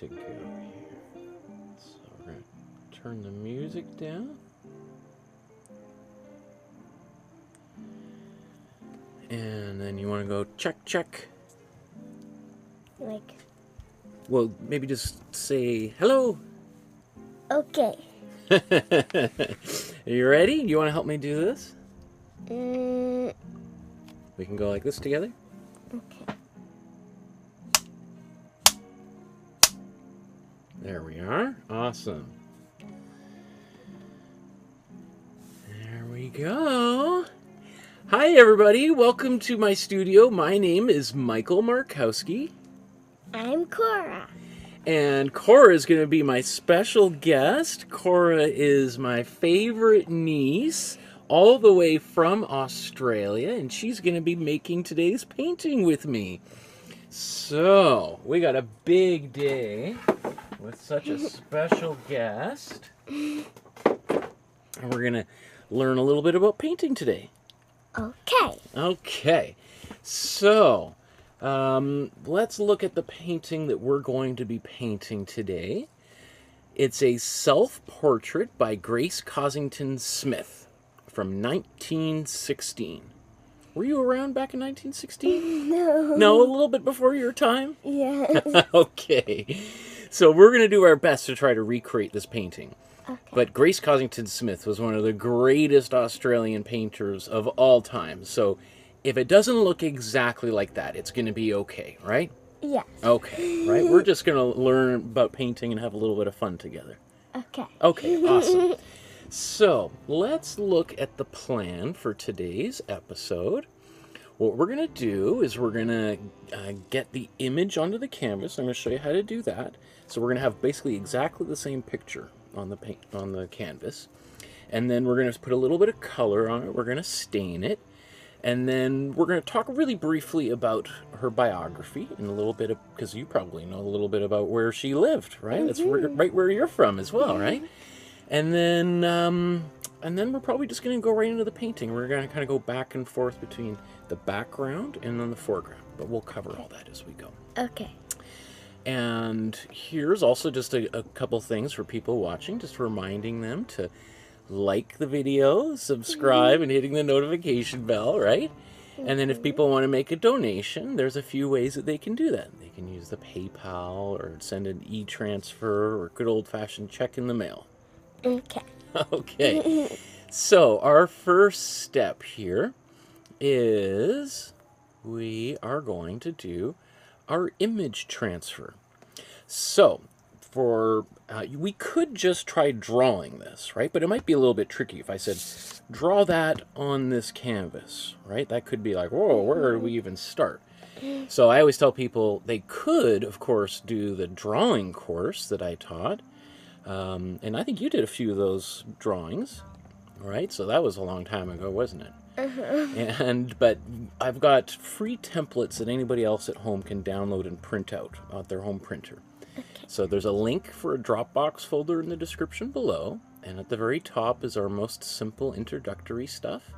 to go here? So we're going to turn the music down. And then you want to go check, check. Like. Well, maybe just say hello. Okay. Are you ready? Do you want to help me do this? We can go like this together. Okay. There we are. Awesome. There we go. Hi, everybody. Welcome to my studio. My name is Michael Markowsky. I'm Cora. And Cora is going to be my special guest. Cora is my favorite niece, all the way from Australia, and she's going to be making today's painting with me. So, we got a big day with such a special guest. And we're going to learn a little bit about painting today. Okay. Okay. So, let's look at the painting that we're going to be painting today. It's a self-portrait by Grace Cossington Smith from 1916. Were you around back in 1916? No. No, a little bit before your time? Yeah. Okay. So we're going to do our best to try to recreate this painting. Okay. But Grace Cossington Smith was one of the greatest Australian painters of all time. So if it doesn't look exactly like that, it's going to be okay, right? Yes. Okay, right? We're just going to learn about painting and have a little bit of fun together. Okay. Okay, awesome. So let's look at the plan for today's episode. What we're going to do is we're going to get the image onto the canvas. I'm going to show you how to do that. So we're going to have basically exactly the same picture on the canvas. And then we're going to put a little bit of color on it. We're going to stain it. And then we're going to talk really briefly about her biography and a little bit of, because you probably know a little bit about where she lived, right? Mm-hmm. That's right where you're from as well, right? And then we're probably just going to go right into the painting. We're going to kind of go back and forth between the background and then the foreground, but we'll cover all that as we go. Okay. And here's also just a couple things for people watching, just reminding them to like the video, subscribe, and hitting the notification bell, right? And then if people want to make a donation, there's a few ways that they can do that. They can use the PayPal or send an e-transfer or good old-fashioned check in the mail. Okay. Okay. So our first step here is we are going to do our image transfer. So we could just try drawing this, right? But it might be a little bit tricky if I said, draw that on this canvas, right? That could be like, whoa, where do we even start? So I always tell people they could, of course, do the drawing course that I taught. And I think you did a few of those drawings, right? So that was a long time ago, wasn't it? But I've got free templates that anybody else at home can download and print out on their home printer. Okay. So there's a link for a Dropbox folder in the description below, and at the very top is our most simple introductory stuff.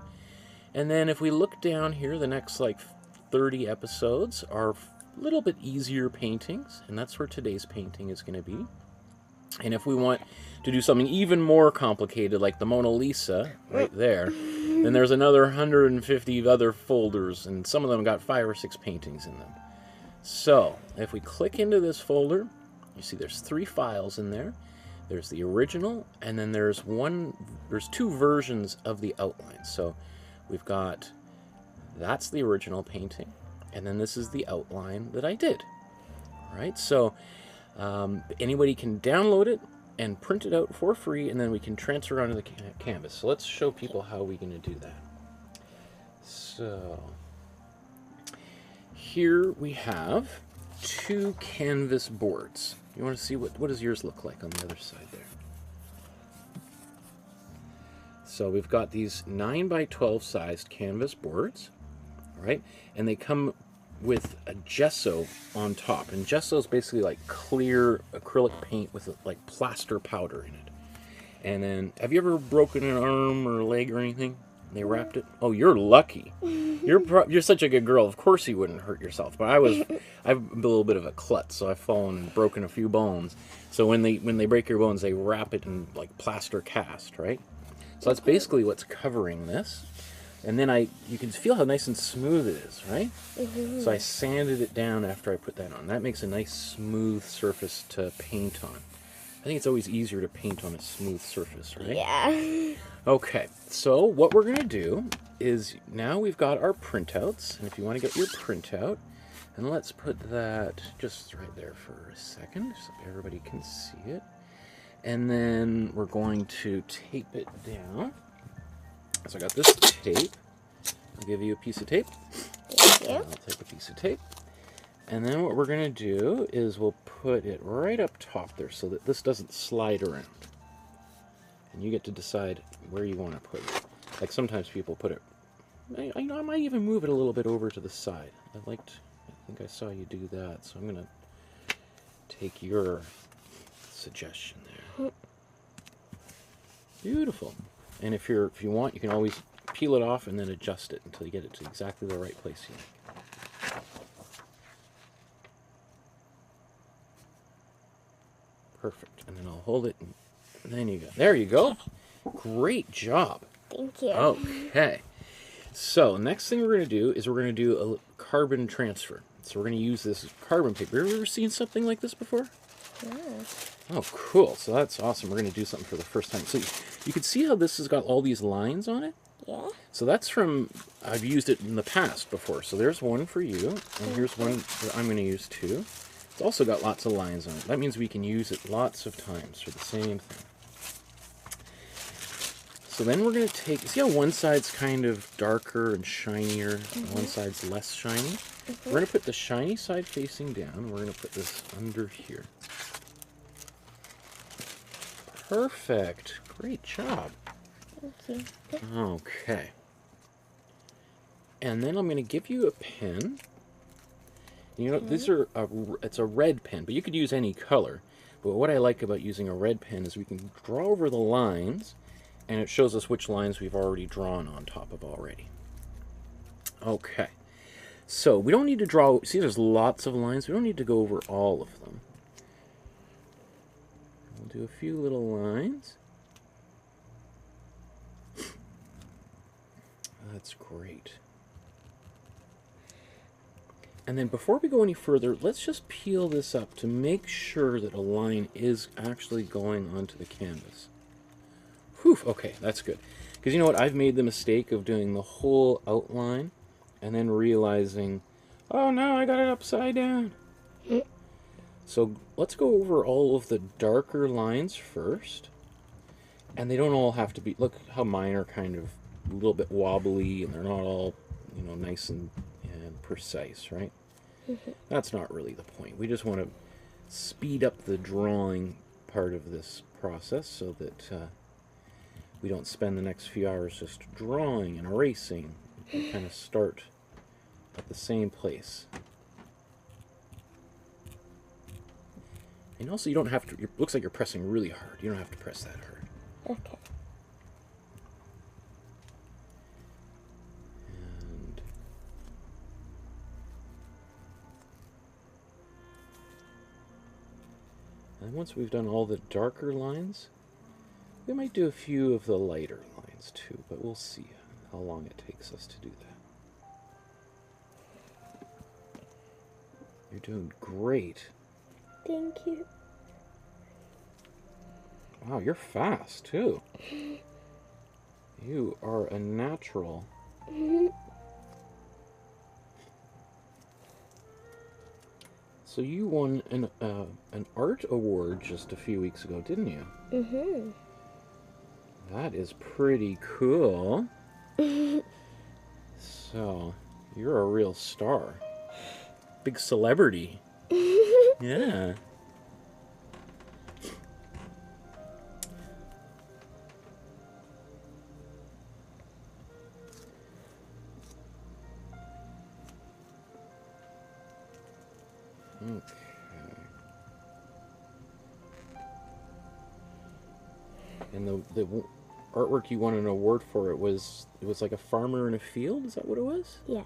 And then if we look down here, the next like 30 episodes are a little bit easier paintings, and that's where today's painting is going to be. And if we want to do something even more complicated, like the Mona Lisa right there, then there's another 150 other folders, and some of them got 5 or 6 paintings in them. So if we click into this folder, you see there's 3 files in there. There's the original, and then there's 2 versions of the outline. So we've got, that's the original painting, and then this is the outline that I did. All right, so anybody can download it and print it out for free, and then we can transfer onto the canvas. So let's show people how we're going to do that. So here we have 2 canvas boards. You want to see what does yours look like on the other side there? So we've got these 9 by 12 sized canvas boards, right? And they come with a gesso on top, and gesso is basically like clear acrylic paint with like plaster powder in it. And then, have you ever broken an arm or a leg or anything? They wrapped it. Oh, you're lucky. You're such a good girl. Of course you wouldn't hurt yourself. But I'm a little bit of a klutz, so I've fallen and broken a few bones. So when they break your bones, they wrap it in like plaster cast, right? So that's basically what's covering this. And then you can feel how nice and smooth it is, right? So I sanded it down after I put that on. That makes a nice smooth surface to paint on. I think it's always easier to paint on a smooth surface, right? Yeah. Okay, so what we're going to do is now we've got our printouts. And if you want to get your printout, and let's put that just right there for a second so everybody can see it. And then we're going to tape it down. So I got this tape. I'll give you a piece of tape. Thank you. I'll take a piece of tape. And then what we're going to do is we'll put it right up top there so that this doesn't slide around. And you get to decide where you want to put it. Like sometimes people put it, I might even move it a little bit over to the side. I think I saw you do that, so I'm going to take your suggestion there. Beautiful. And if you want, you can always peel it off and then adjust it until you get it to exactly the right place you need. Perfect. And then I'll hold it, and then you go. There you go. Great job. Thank you. Okay. So next thing we're going to do is we're going to do a carbon transfer. So we're going to use this carbon paper. Have you ever seen something like this before? Yeah. Oh, cool. So that's awesome. We're going to do something for the first time. So you can see how this has got all these lines on it? Yeah. So that's I've used it in the past before. So there's one for you, and here's one that I'm going to use too. It's also got lots of lines on it. That means we can use it lots of times for the same thing. So then we're going to see how one side's kind of darker and shinier, and one side's less shiny? We're going to put the shiny side facing down. We're going to put this under here. Perfect. Great job. Thank you. Okay. And then I'm going to give you a pen. You know, these are it's a red pen, but you could use any color. But what I like about using a red pen is we can draw over the lines, and it shows us which lines we've already drawn on top of already. Okay. So we don't need to draw, see there's lots of lines, we don't need to go over all of them. We'll do a few little lines. That's great. And then before we go any further, let's just peel this up to make sure that a line is actually going onto the canvas. Whew, okay, that's good. Because you know what, I've made the mistake of doing the whole outline and then realizing, oh no, I got it upside down. So let's go over all of the darker lines first. And they don't all have to be, look how mine are kind of a little bit wobbly and they're not all, you know, nice and precise, right? That's not really the point. We just want to speed up the drawing part of this process so that we don't spend the next few hours just drawing and erasing. We kind of start at the same place. And also you don't have to, it looks like you're pressing really hard. You don't have to press that hard. Okay. And once we've done all the darker lines, we might do a few of the lighter lines too, but we'll see how long it takes us to do that. You're doing great. Thank you. Wow, you're fast too. You are a natural. So you won an art award just a few weeks ago, didn't you? That is pretty cool. So, you're a real star. Big celebrity. Yeah. Okay. And the artwork you won an award for, it was like a farmer in a field. Is that what it was? Yeah.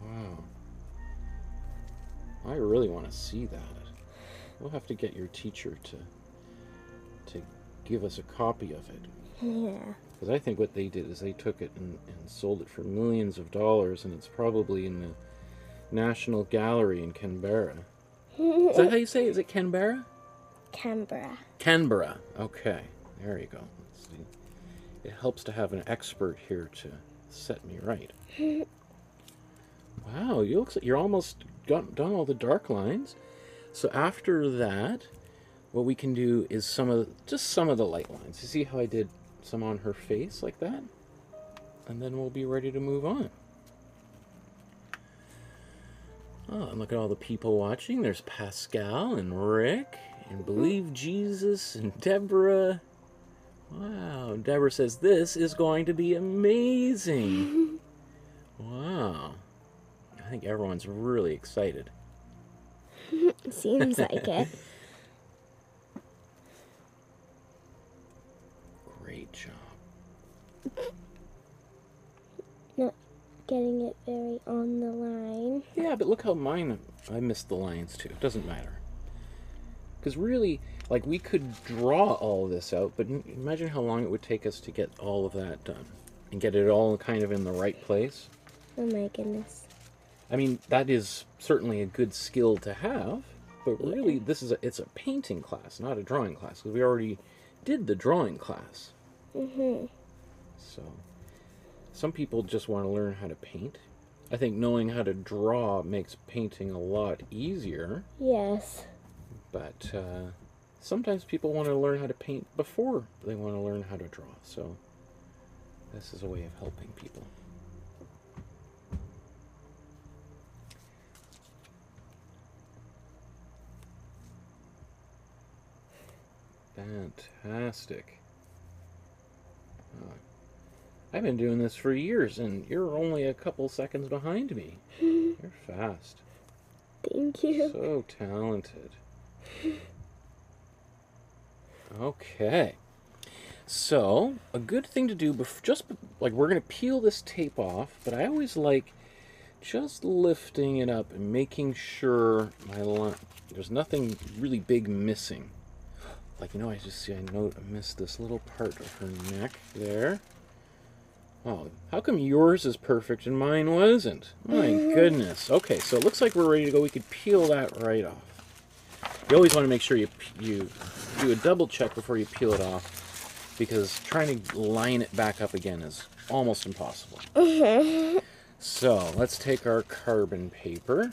Wow. I really want to see that. We'll have to get your teacher to give us a copy of it. Yeah. Because I think what they did is they took it and sold it for millions of dollars, and it's probably in the National Gallery in Canberra. Is that how you say it? Is it Canberra? Canberra. Canberra. Okay. There you go. Let's see. It helps to have an expert here to set me right. Wow, you're almost done all the dark lines. So after that, what we can do is just some of the light lines. You see how I did some on her face like that? And then we'll be ready to move on. Oh, and look at all the people watching. There's Pascal and Rick and Believe Jesus and Deborah. Wow, Deborah says this is going to be amazing. Wow. I think everyone's really excited. Seems like it. Great job. Not getting it very on the line. Yeah, but look how I missed the lines too. It doesn't matter. Because really, like, we could draw all this out, but imagine how long it would take us to get all of that done. And get it all kind of in the right place. Oh my goodness. I mean, that is certainly a good skill to have, but really, it's a painting class, not a drawing class, because we already did the drawing class. So, some people just want to learn how to paint. I think knowing how to draw makes painting a lot easier. Yes. But sometimes people want to learn how to paint before they want to learn how to draw. So, this is a way of helping people. Fantastic. I've been doing this for years, and you're only a couple seconds behind me. You're fast. Thank you. So talented. Okay. So, a good thing to do, like, we're going to peel this tape off, but I always like just lifting it up and making sure there's nothing really big missing. Like, I missed this little part of her neck there. Oh, how come yours is perfect and mine wasn't? My goodness. Okay, so it looks like we're ready to go. We could peel that right off. You always want to make sure you do a double check before you peel it off, because trying to line it back up again is almost impossible. So, let's take our carbon paper. And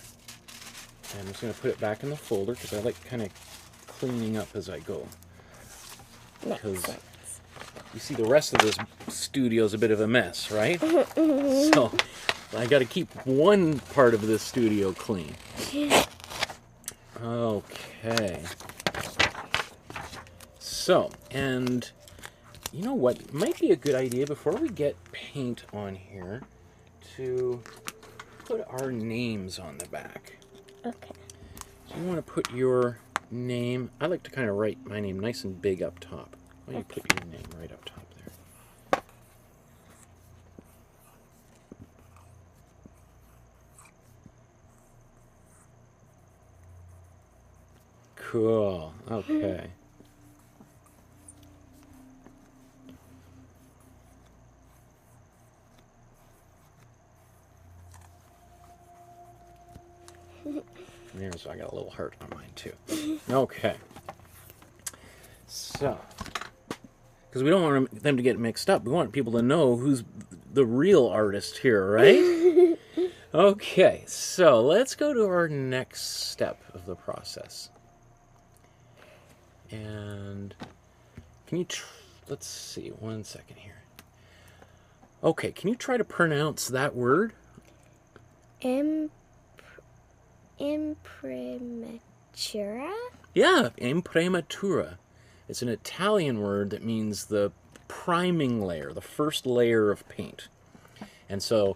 I'm just going to put it back in the folder, because I like kind of cleaning up as I go. Because you see, the rest of this studio is a bit of a mess, right? So I got to keep one part of this studio clean. Okay. So, and you know what? It might be a good idea before we get paint on here to put our names on the back. Okay. So you want to put your name. I like to kind of write my name nice and big up top. Why don't you put your name right up top there? Cool. Okay. There's, I got a little heart on mine too. Okay. So, because we don't want them to get mixed up. We want people to know who's the real artist here, right? Okay, so let's go to our next step of the process. And can you, let's see, 1 second here. Okay, can you try to pronounce that word? Imprimatura? Yeah, Imprimatura. It's an Italian word that means the priming layer, the first layer of paint. And so,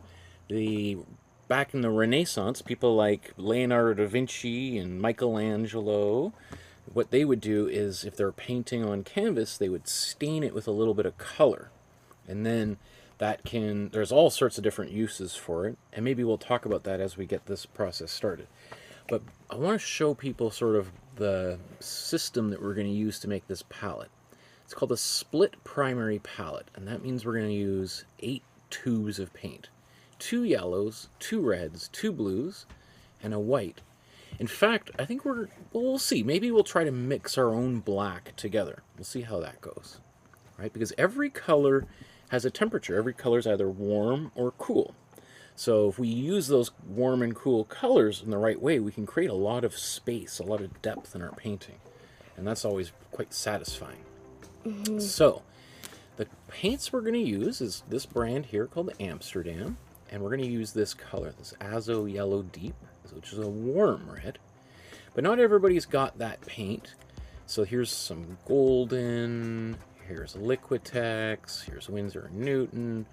back in the Renaissance, people like Leonardo da Vinci and Michelangelo, what they would do is, if they're painting on canvas, they would stain it with a little bit of color. And then there's all sorts of different uses for it, and maybe we'll talk about that as we get this process started. But I want to show people sort of the system that we're going to use to make this palette. It's called a split primary palette, and that means we're going to use 8 tubes of paint. 2 yellows, 2 reds, 2 blues, and a white. In fact, I think we'll see. Maybe we'll try to mix our own black together. We'll see how that goes, right? Because every color has a temperature. Every color is either warm or cool. So if we use those warm and cool colors in the right way, we can create a lot of space, a lot of depth in our painting. And that's always quite satisfying. Mm-hmm. So the paints we're going to use is this brand here called Amsterdam. And we're going to use this color, this Azo Yellow Deep, which is a warm red. But not everybody's got that paint. So here's some golden, here's Liquitex, here's Winsor & Newton,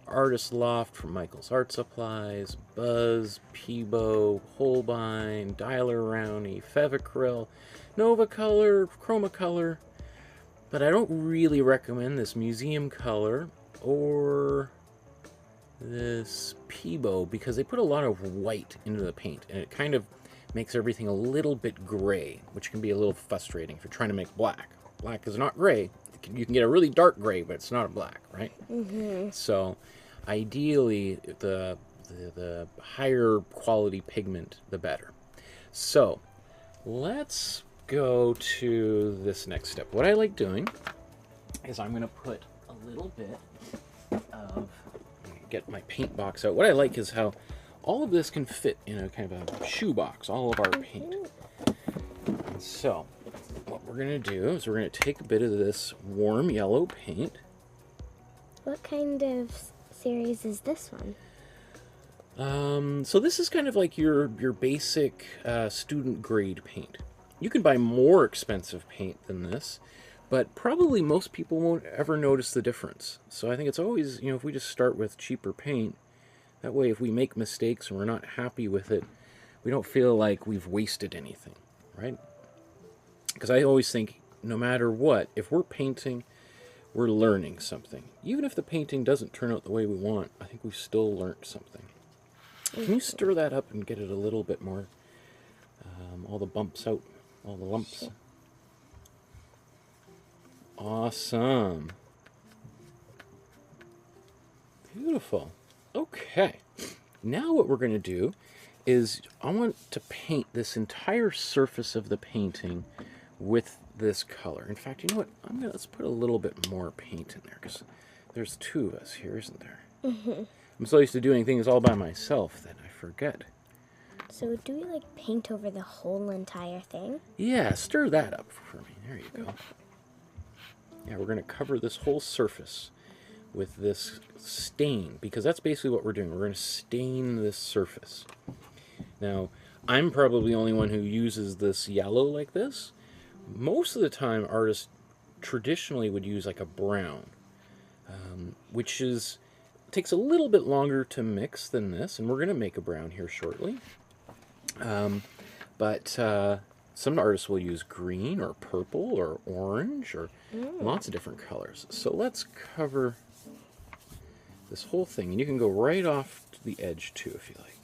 Artist Loft from Michael's Art Supplies, Buzz, Peebo, Holbein, Dialer Rowney, Fevicryl, Nova Color, Chromacolor. But I don't really recommend this Museum Color or this Peebo because they put a lot of white into the paint and it kind of makes everything a little bit gray, which can be a little frustrating if you're trying to make black. Black is not gray. You can get a really dark gray, but it's not a black, right? Mm-hmm. So ideally, the higher quality pigment, the better. So let's go to this next step. What I like doing is I'm going to put a little bit of, get my paint box out. What I like is how all of this can fit in a kind of a shoebox, all of our paint. And so what we're going to do is we're going to take a bit of this warm yellow paint. What kind of series is this one? So this is kind of like your basic student grade paint. You can buy more expensive paint than this, but probably most people won't ever notice the difference. So I think it's always, if we just start with cheaper paint, that way if we make mistakes and we're not happy with it, we don't feel like we've wasted anything, right? Because I always think, no matter what, if we're painting, we're learning something. Even if the painting doesn't turn out the way we want, I think we've still learned something. Can you stir that up and get it a little bit more, all the bumps out, all the lumps? Sure. Awesome. Beautiful. Okay. Now what we're going to do is I want to paint this entire surface of the painting with this color. In fact, you know what? Let's put a little bit more paint in there because there's 2 of us here, isn't there? Mm-hmm. I'm so used to doing things all by myself that I forget. So do we paint over the whole entire thing? Yeah, stir that up for me. There you go. Yeah, we're going to cover this whole surface with this stain because that's basically what we're doing. We're going to stain this surface. Now, I'm probably the only one who uses this yellow like this. Most of the time, artists traditionally would use a brown, which takes a little bit longer to mix than this, and we're going to make a brown here shortly. But some artists will use green or purple or orange or lots of different colors. So let's cover this whole thing, and you can go right off to the edge too if you like.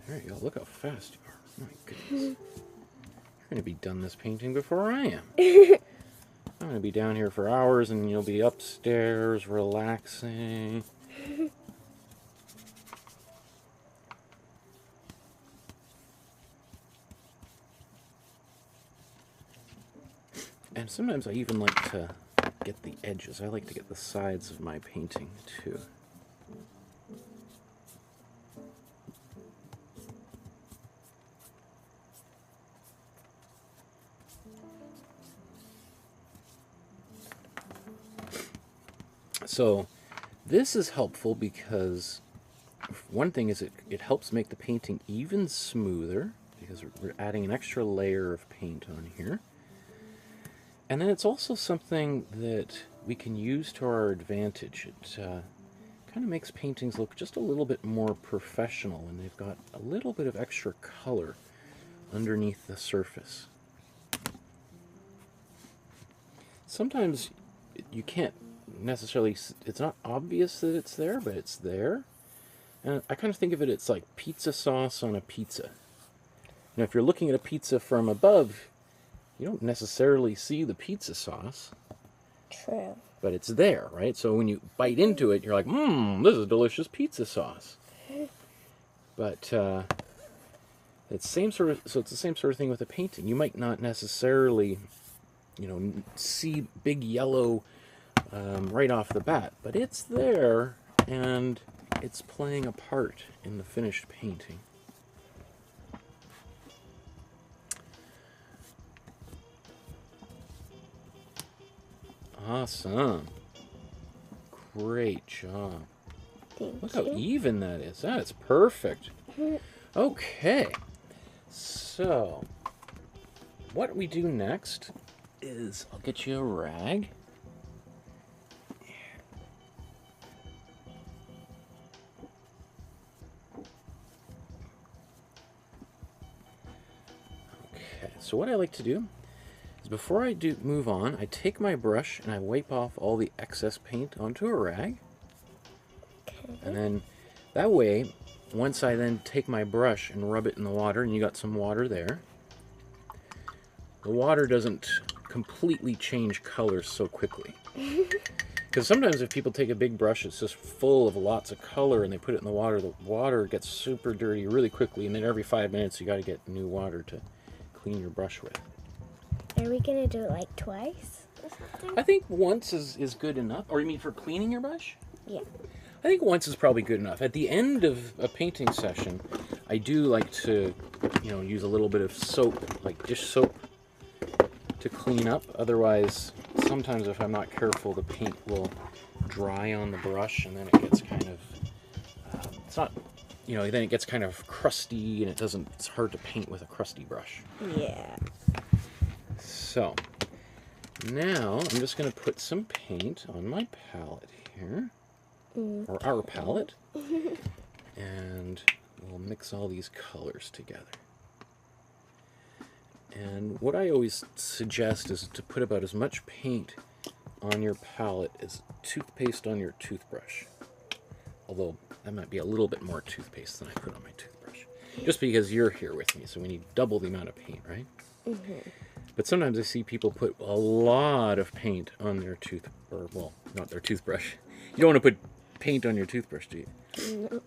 There you go. Look how fast you are. My goodness. You're going to be done this painting before I am. I'm going to be down here for hours, and you'll be upstairs relaxing. And sometimes I even like to get the edges. I like to get the sides of my painting, too. So this is helpful because one thing is it helps make the painting even smoother because we're adding an extra layer of paint on here. And then it's also something that we can use to our advantage. It kind of makes paintings look just a little bit more professional when they've got a little bit of extra color underneath the surface. Sometimes you can't necessarily, it's not obvious that it's there, but it's there. And I kind of think of it, it's like pizza sauce on a pizza. Now, if you're looking at a pizza from above, you don't necessarily see the pizza sauce. True. But it's there, right? So when you bite into it, you're like, this is delicious pizza sauce. But it's same sort of, so it's the same sort of thing with a painting. You might not necessarily, you know, see big yellow right off the bat, but it's there, and it's playing a part in the finished painting. Awesome. Great job. Look how even that is. That's perfect. Okay. So, what we do next is I'll get you a rag. Okay. So what I like to do is before I move on, I take my brush and I wipe off all the excess paint onto a rag. Okay. And then that way, once I then take my brush and rub it in the water, and you got some water there, the water doesn't completely change colors so quickly. Because sometimes if people take a big brush, it's just full of lots of color, and they put it in the water gets super dirty really quickly, and then every 5 minutes you got to get new water to clean your brush with. Are we going to do it like twice or something? I think once is good enough. Or you mean for cleaning your brush? Yeah. I think once is probably good enough. At the end of a painting session, I do like to, you know, use a little bit of soap, like dish soap, to clean up. Otherwise, sometimes if I'm not careful, the paint will dry on the brush, and then it gets kind of, it's not, you know, then it gets kind of crusty, and it's hard to paint with a crusty brush. Yeah. So, now I'm just going to put some paint on my palette here. Or our palette, and we'll mix all these colors together. And what I always suggest is to put about as much paint on your palette as toothpaste on your toothbrush. Although that might be a little bit more toothpaste than I put on my toothbrush. Just because you're here with me, so we need double the amount of paint, right? But sometimes I see people put a lot of paint on their well, not their toothbrush. You don't want to put paint on your toothbrush, do you?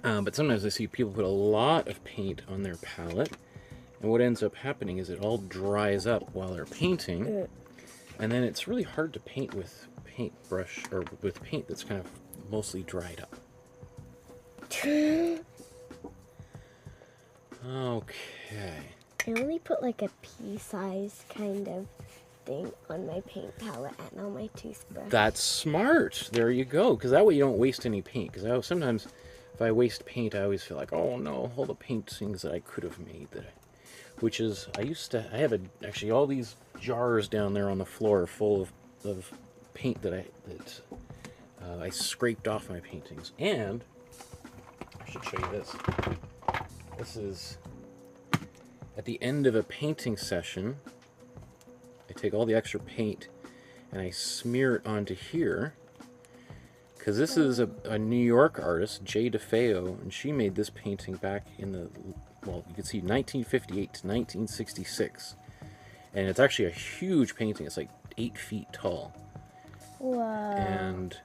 No. But sometimes I see people put a lot of paint on their palette, and what ends up happening is it all dries up while they're painting, and then it's really hard to paint with paintbrush, or with paint that's kind of mostly dried up. Okay. I only put like a pea-size kind of thing on my paint palette and on my toothbrush. That's smart. There you go. Because that way you don't waste any paint. Because sometimes if I waste paint, I always feel like, oh no, all the paintings that I could have made. I have actually all these jars down there on the floor full of paint that I scraped off my paintings. And I should show you this. This is at the end of a painting session. I take all the extra paint and I smear it onto here, because this is a New York artist, Jay DeFeo, and she made this painting back in the, well, you can see 1958 to 1966, and it's actually a huge painting. It's like 8 feet tall. Wow. And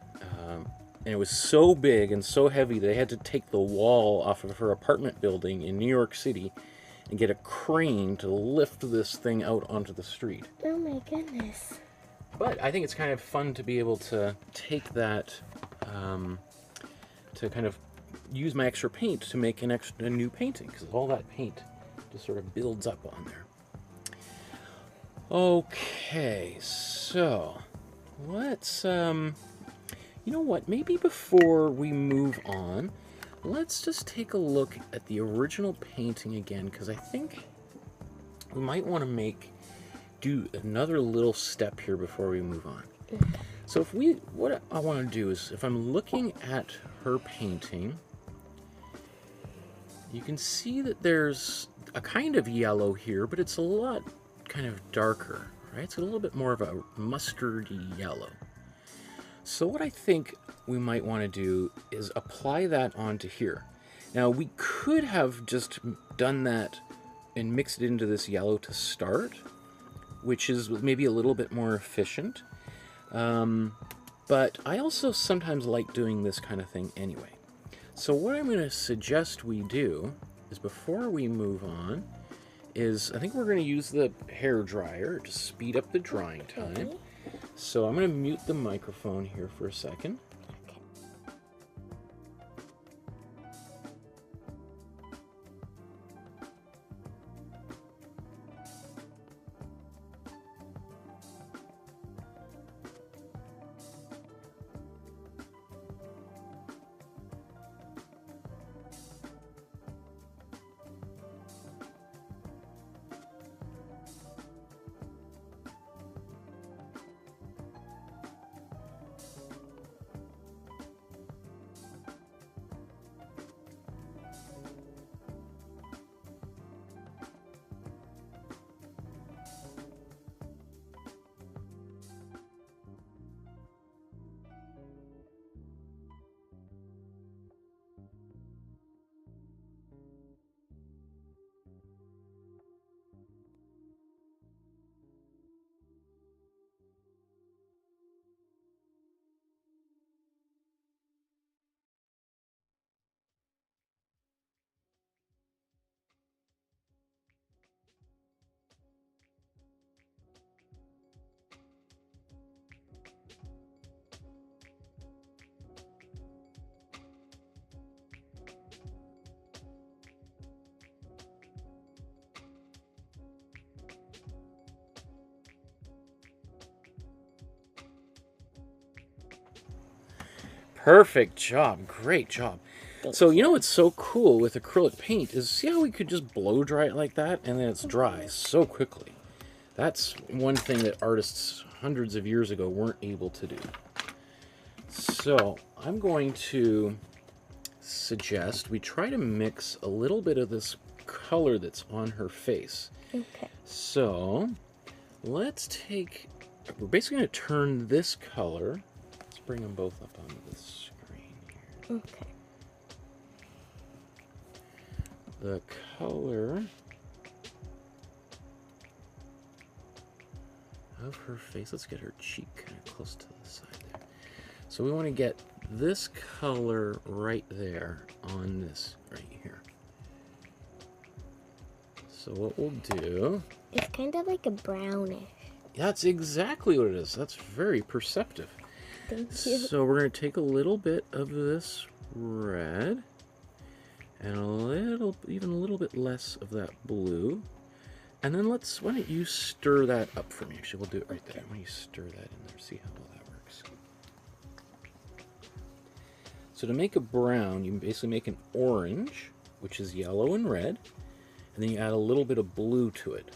it was so big and so heavy they had to take the wall off of her apartment building in New York City and get a crane to lift this thing out onto the street. Oh my goodness. But I think it's kind of fun to be able to take that, to kind of use my extra paint to make a new painting, because all that paint just sort of builds up on there. Okay, so let's, you know what, maybe before we move on, let's just take a look at the original painting again, because I think we might want to do another little step here before we move on. So what I want to do is, if I'm looking at her painting, you can see that there's a kind of yellow here, but it's a lot kind of darker, right? It's a little bit more of a mustardy yellow. So what I think we might want to do is apply that onto here. Now, we could have just done that and mixed it into this yellow to start, which is maybe a little bit more efficient. But I also sometimes like doing this kind of thing anyway. So what I'm going to suggest we do is, before we move on, is I think we're going to use the hair dryer to speed up the drying time. So I'm going to mute the microphone here for a second. Perfect job. Great job. So, you know what's so cool with acrylic paint is, see how we could just blow dry it like that and then it's dry so quickly. That's one thing that artists hundreds of years ago weren't able to do. So, I'm going to suggest we try to mix a little bit of this color that's on her face. Okay. So, we're basically going to turn this color. Bring them both up onto the screen here. Okay. The color of her face. Let's get her cheek kind of close to the side there. So we want to get this color right there on this right here. So what we'll do... It's kind of like a brownish. That's exactly what it is. That's very perceptive. Thank you. So we're going to take a little bit of this red and even a little bit less of that blue. And then why don't you stir that up for me? Actually, we'll do it right there. Why don't you stir that in there, see how well that works. So to make a brown, you basically make an orange, which is yellow and red, and then you add a little bit of blue to it.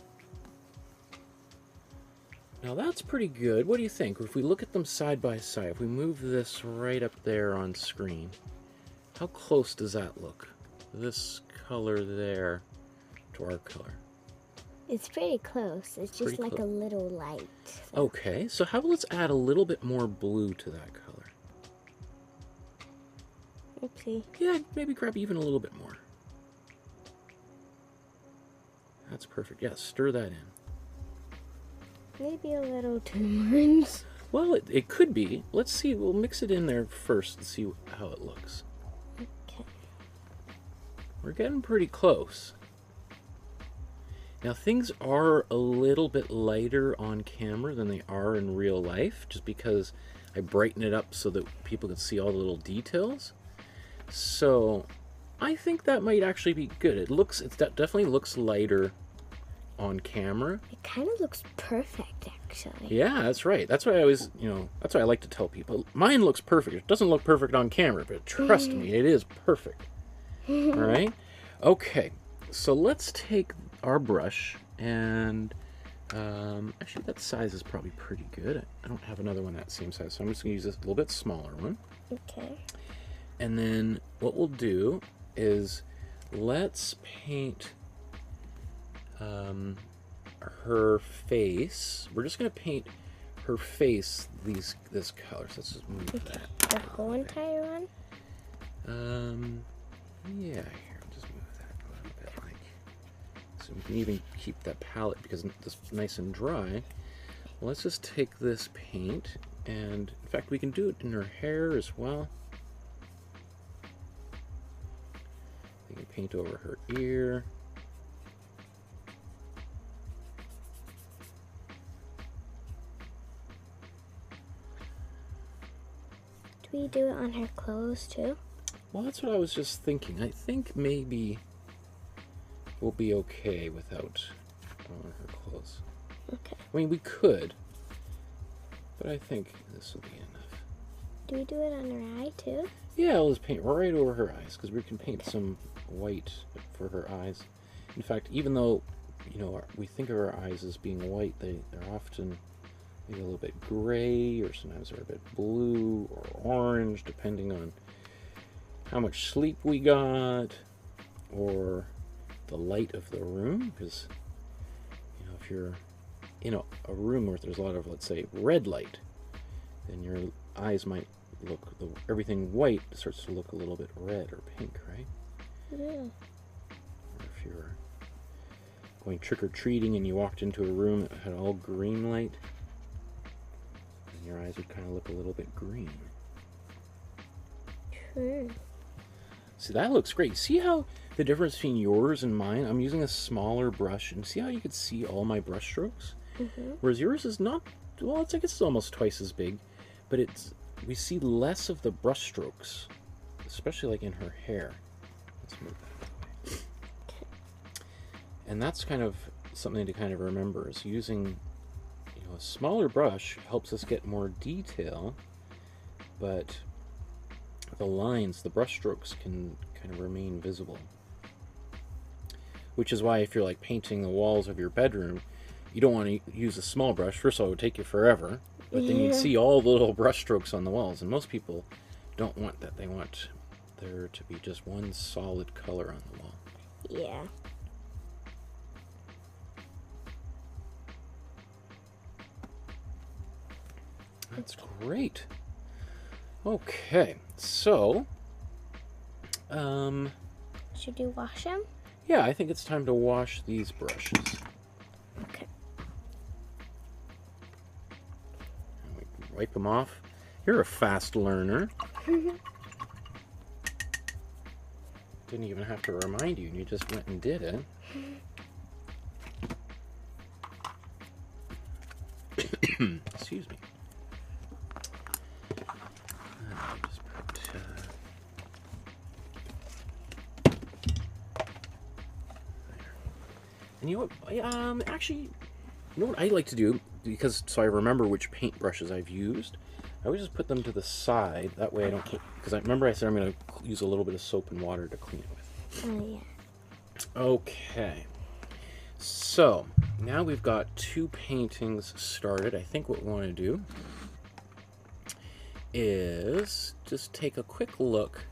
Now that's pretty good. What do you think? If we look at them side by side, if we move this right up there on screen, how close does that look? This color there to our color. It's pretty close. It's just like a little light. So. Okay, so let's add a little bit more blue to that color. Oopsie. Yeah, maybe grab even a little bit more. That's perfect. Yeah, stir that in. Maybe a little too much. Well, it could be. Let's see. We'll mix it in there first and see how it looks. Okay. We're getting pretty close. Now, things are a little bit lighter on camera than they are in real life, just because I brighten it up so that people can see all the little details. So, I think that might actually be good. It definitely looks lighter on camera. It kind of looks perfect, actually. Yeah, that's right. That's why I always, that's why I like to tell people. Mine looks perfect. It doesn't look perfect on camera, but trust me, it is perfect. All right? Okay, so let's take our brush and Actually, that size is probably pretty good. I don't have another one that same size, so I'm just going to use this little bit smaller one. Okay. And then what we'll do is let's paint her face. We're just going to paint her face this color. So let's just move that. The whole entire one? Yeah, here, I'll just move that a little bit, like, so we can even keep that palette because it's nice and dry. Well, let's just take this paint, and in fact, we can do it in her hair as well. We can paint over her ear. Do we do it on her clothes too? Well, that's what I was just thinking. I think maybe we'll be okay without on her clothes. Okay. I mean, we could, but I think this will be enough. Do we do it on her eye too? Yeah, I'll just paint right over her eyes, because we can paint some white for her eyes. In fact, even though, you know, we think of our eyes as being white, they're often maybe a little bit gray, or sometimes they're a bit blue or orange, depending on how much sleep we got, or the light of the room, because, you know, if you're in a room where there's a lot of, let's say, red light, then your eyes might look, everything white starts to look a little bit red or pink, right? Yeah. Or if you're going trick-or-treating and you walked into a room that had all green light, then your eyes would kind of look a little bit green. True. See, that looks great. See how the difference between yours and mine? I'm using a smaller brush, and see how you could see all my brush strokes? Mm-hmm. Whereas yours is not, well, I guess it's almost twice as big, but we see less of the brush strokes, especially like in her hair. Let's move that way. Okay. And that's kind of something to kind of remember, is using, you know, a smaller brush helps us get more detail, but the lines, the brush strokes can kind of remain visible. Which is why if you're like painting the walls of your bedroom, you don't want to use a small brush. First of all, it would take you forever, but then you'd see all the little brush strokes on the walls, and most people don't want that. They want there to be just one solid color on the wall. Yeah. That's great. Okay, so Should you wash them? yeah, I think it's time to wash these brushes. Okay. And we can wipe them off. You're a fast learner. Didn't even have to remind you, and you just went and did it. Excuse me. Let me just put, there. And you know what? Actually, you know what I like to do, because so I remember which paint brushes I've used. I always just put them to the side. That way I don't, because I remember I said I'm going to use a little bit of soap and water to clean it with. Oh, yeah. Okay. So, now we've got 2 paintings started. I think what we want to do is just take a quick look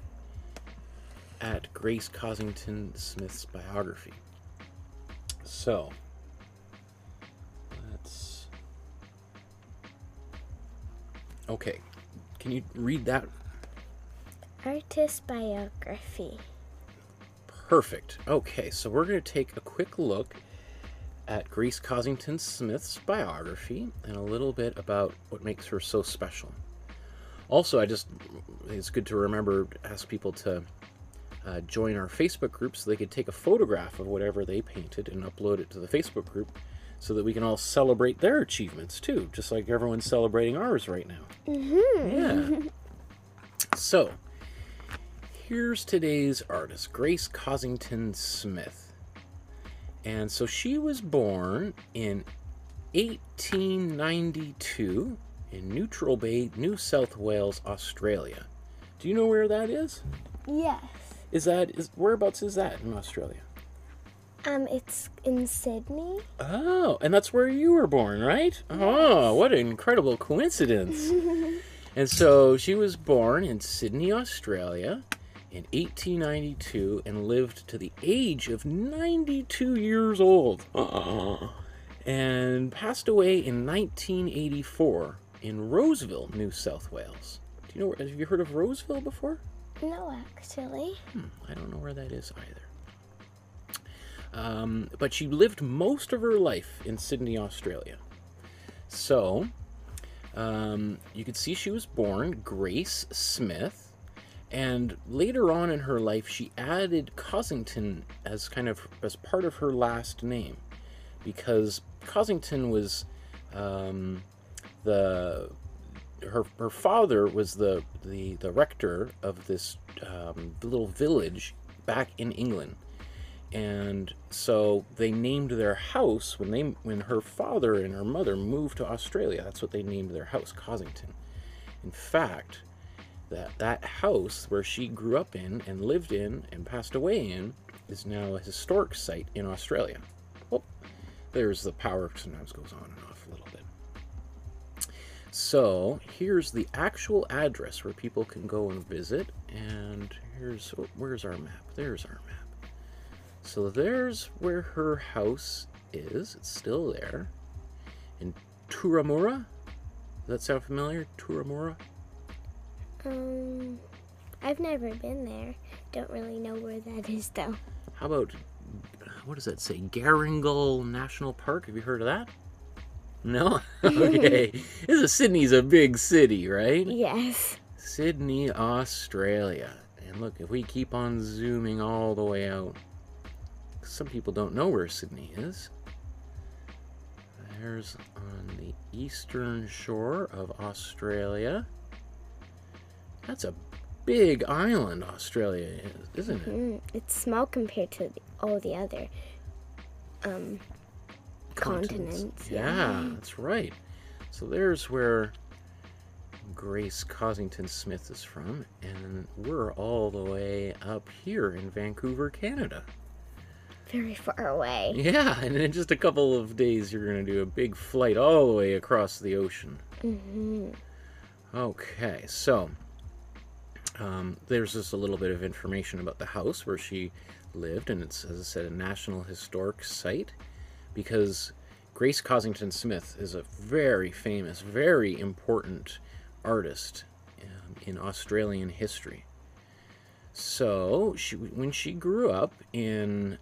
at Grace Cossington Smith's biography. So, let's... Okay, can you read that? Artist biography. Perfect. Okay, so we're going to take a quick look at Grace Cossington Smith's biography and a little bit about what makes her so special. Also, it's good to remember to ask people to join our Facebook group so they could take a photograph of whatever they painted and upload it to the Facebook group so that we can all celebrate their achievements too, just like everyone's celebrating ours right now. Mm-hmm. Yeah. So, here's today's artist, Grace Cossington Smith. And so she was born in 1892 in Neutral Bay, New South Wales, Australia. Do you know where that is? Yes. Whereabouts is that in Australia? It's in Sydney. Oh, and that's where you were born, right? Yes. Oh, what an incredible coincidence. And so she was born in Sydney, Australia in 1892 and lived to the age of 92 years old. And passed away in 1984 in Roseville, New South Wales. Do you know, have you heard of Roseville before? No, actually. I don't know where that is either. But she lived most of her life in Sydney, Australia. So, you could see she was born Grace Smith, and later on in her life she added Cossington as part of her last name, because Cossington was her father was the rector of this little village back in England. And so they named their house when her father and her mother moved to Australia. That's what they named their house, Cossington. In fact, that house where she grew up in and lived in and passed away in is now a historic site in Australia. Well, there's the power sometimes goes on and off a little bit. So here's the actual address where people can go and visit. And where's our map? There's our map. So there's where her house is. It's still there. In Turramurra. Does that sound familiar? Turramurra? I've never been there. Don't really know where that is, though. How about, what does that say? Garringal National Park? Have you heard of that? No? Okay. Sydney's a big city, right? Yes. Sydney, Australia. And look, if we keep on zooming all the way out, some people don't know where Sydney is. There's on the eastern shore of Australia. That's a big island, Australia is, isn't it? It's small compared to all the other continents. Yeah, that's right. So there's where Grace Cossington Smith is from, and we're all the way up here in Vancouver, Canada. Very far away. Yeah, and in just a couple of days you're going to do a big flight all the way across the ocean. Okay, so there's just a little bit of information about the house where she lived, and it's, as I said, a National Historic Site, because Grace Cossington Smith is a very famous, very important artist in Australian history. So when she grew up in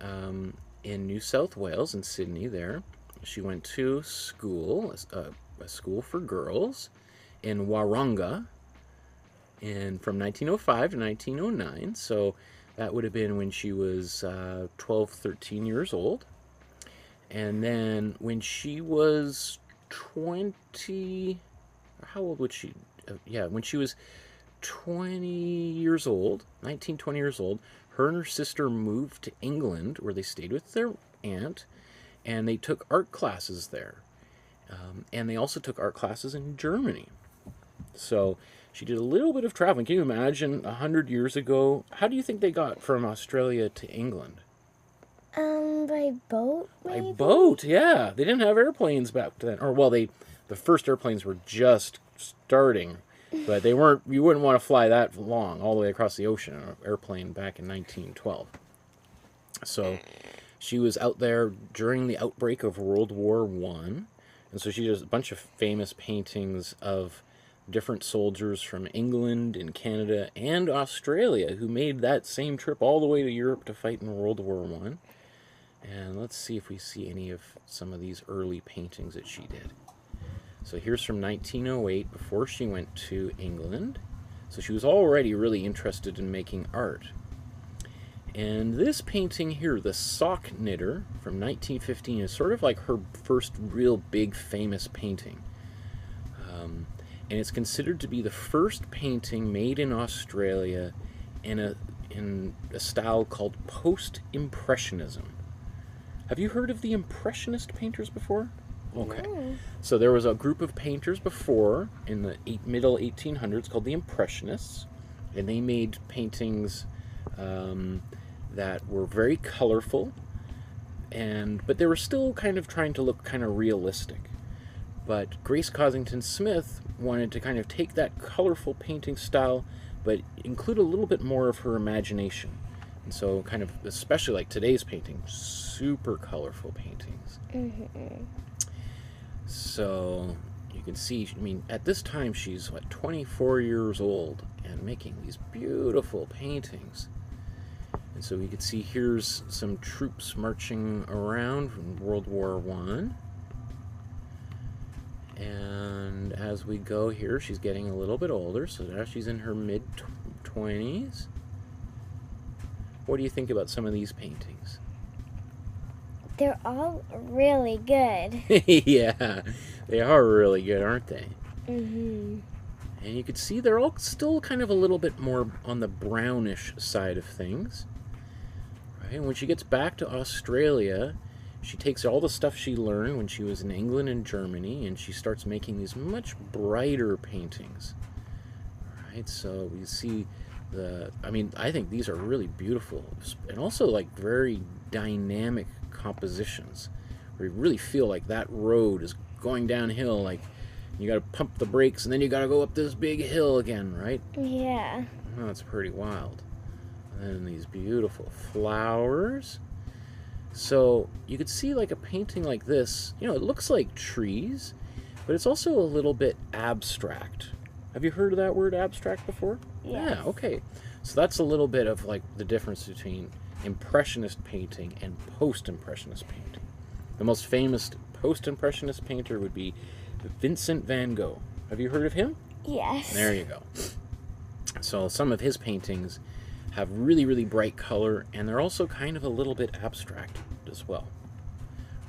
New South Wales, in Sydney there, she went to school, a school for girls in Waranga, from 1905 to 1909. So that would have been when she was 12, 13 years old. And then when she was 20, how old would she? When she was 20 years old, 19, 20 years old, her and her sister moved to England, where they stayed with their aunt, and they took art classes there. And they also took art classes in Germany. So she did a little bit of traveling. Can you imagine 100 years ago? How do you think they got from Australia to England? By boat, maybe? By boat, yeah. They didn't have airplanes back then. Or, well, the first airplanes were just starting, but they weren't, you wouldn't want to fly that long, all the way across the ocean on an airplane back in 1912. So she was out there during the outbreak of World War I, and so she does a bunch of famous paintings of different soldiers from England and Canada and Australia who made that same trip all the way to Europe to fight in World War I. And let's see if we see any of some of these early paintings that she did. So here's from 1908, before she went to England. So she was already really interested in making art. And this painting here, The Sock Knitter, from 1915, is sort of like her first real big famous painting. And it's considered to be the first painting made in Australia in a style called post-impressionism. Have you heard of the Impressionist painters before? Okay. No. So there was a group of painters before in the middle 1800s called the Impressionists, and they made paintings that were very colorful, But they were still kind of trying to look kind of realistic. But Grace Cossington Smith wanted to kind of take that colorful painting style, but include a little bit more of her imagination. And so kind of, especially like today's painting, super colorful paintings. Mm-hmm. So you can see, I mean, at this time she's, 24 years old and making these beautiful paintings. And so we can see here's some troops marching around from World War I. And as we go here, she's getting a little bit older, so now she's in her mid-20s. What do you think about some of these paintings? They're all really good. Yeah, they are really good, aren't they? Mm-hmm. And you can see they're all still kind of a little bit more on the brownish side of things. Right? And when she gets back to Australia, she takes all the stuff she learned when she was in England and Germany, and she starts making these much brighter paintings. Right? So we see I think these are really beautiful, and also like very dynamic compositions, where you really feel like that road is going downhill, like you got to pump the brakes and then you got to go up this big hill again, right? Yeah. Oh, it's pretty wild. And then these beautiful flowers. So you could see like a painting like this, it looks like trees, but it's also a little bit abstract. Have you heard of that word abstract before? Yes. Yeah, okay. So that's a little bit of like the difference between Impressionist painting and Post-Impressionist painting. The most famous Post-Impressionist painter would be Vincent van Gogh. Have you heard of him? Yes. There you go. So some of his paintings have really, really bright color, and they're also kind of a little bit abstract as well.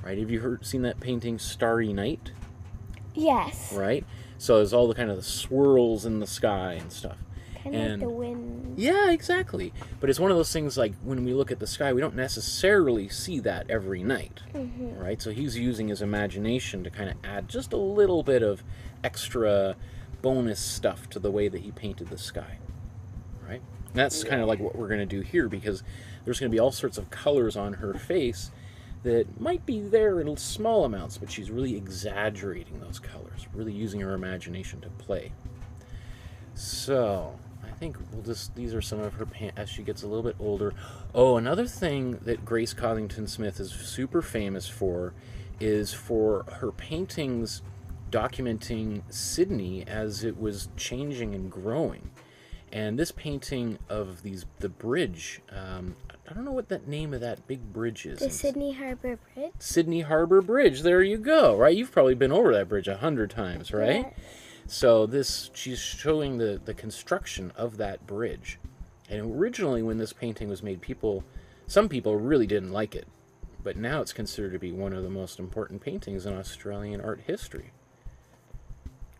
Right? Have you seen that painting Starry Night? Yes. Right? So there's all the kind of the swirls in the sky and stuff. Kind of like the wind. Yeah, exactly. But it's one of those things like when we look at the sky, we don't necessarily see that every night. Mm-hmm. Right? So he's using his imagination to kind of add just a little bit of extra bonus stuff to the way that he painted the sky. Right? And that's kind of like what we're going to do here, because there's going to be all sorts of colors on her face that might be there in small amounts, but she's really exaggerating those colors, really using her imagination to play. So I think these are some of her as she gets a little bit older. Oh, another thing that Grace Cossington Smith is super famous for is for her paintings documenting Sydney as it was changing and growing. And this painting of the bridge, I don't know what that name of that big bridge is. The Sydney Harbour Bridge? Sydney Harbour Bridge, there you go, right? You've probably been over that bridge 100 times, right? Yes. So she's showing the construction of that bridge. And originally when this painting was made, some people really didn't like it. But now it's considered to be one of the most important paintings in Australian art history.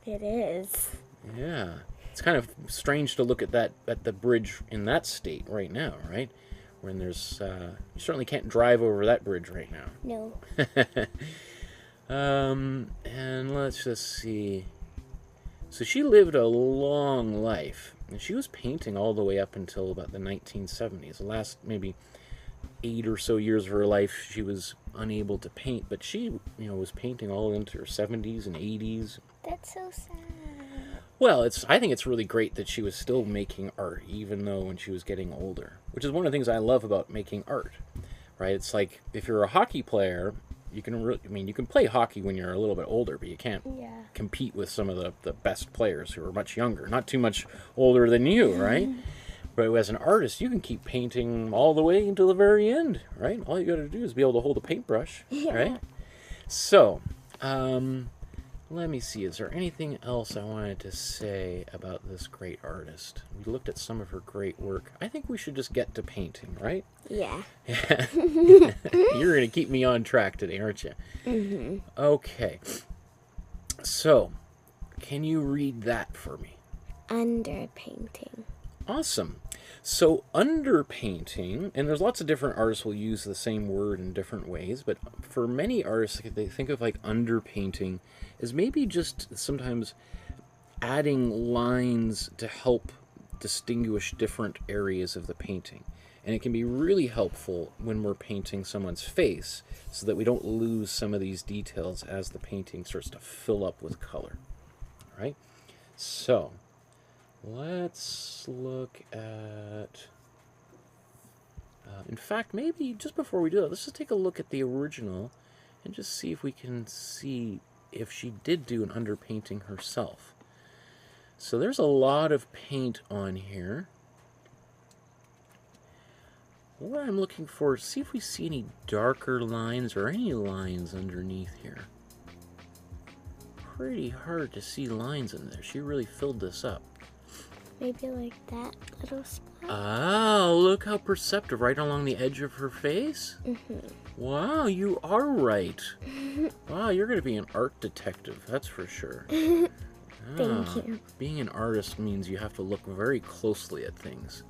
It is. Yeah. It's kind of strange to look at the bridge in that state right now, right? When there's, you certainly can't drive over that bridge right now. No. And let's just see. So she lived a long life, and she was painting all the way up until about the 1970s. The last maybe 8 or so years of her life, she was unable to paint, but she, was painting all into her 70s and 80s. That's so sad. Well, I think it's really great that she was still making art, even though when she was getting older, which is one of the things I love about making art, right? It's like if you're a hockey player, you can play hockey when you're a little bit older, but you can't compete with some of the best players who are much younger, not too much older than you, right? But as an artist, you can keep painting all the way until the very end, right? All you got to do is be able to hold a paintbrush, right? So, let me see. Is there anything else I wanted to say about this great artist? We looked at some of her great work. I think we should just get to painting, right? Yeah. You're going to keep me on track today, aren't you? Mm-hmm. Okay. So, can you read that for me? Underpainting. Awesome. So underpainting, and there's lots of different artists will use the same word in different ways, but for many artists, they think of like underpainting as maybe just sometimes adding lines to help distinguish different areas of the painting. And it can be really helpful when we're painting someone's face so that we don't lose some of these details as the painting starts to fill up with color. All right? So, let's look at... in fact, maybe just before we do that, let's just take a look at the original and just see if we can see if she did do an underpainting herself. So there's a lot of paint on here. What I'm looking for is see if we see any darker lines or any lines underneath here. Pretty hard to see lines in there. She really filled this up. Maybe like that little spot. Oh, look how perceptive, right along the edge of her face? Mm-hmm. Wow, you are right. Wow, you're going to be an art detective, that's for sure. Thank you. Being an artist means you have to look very closely at things.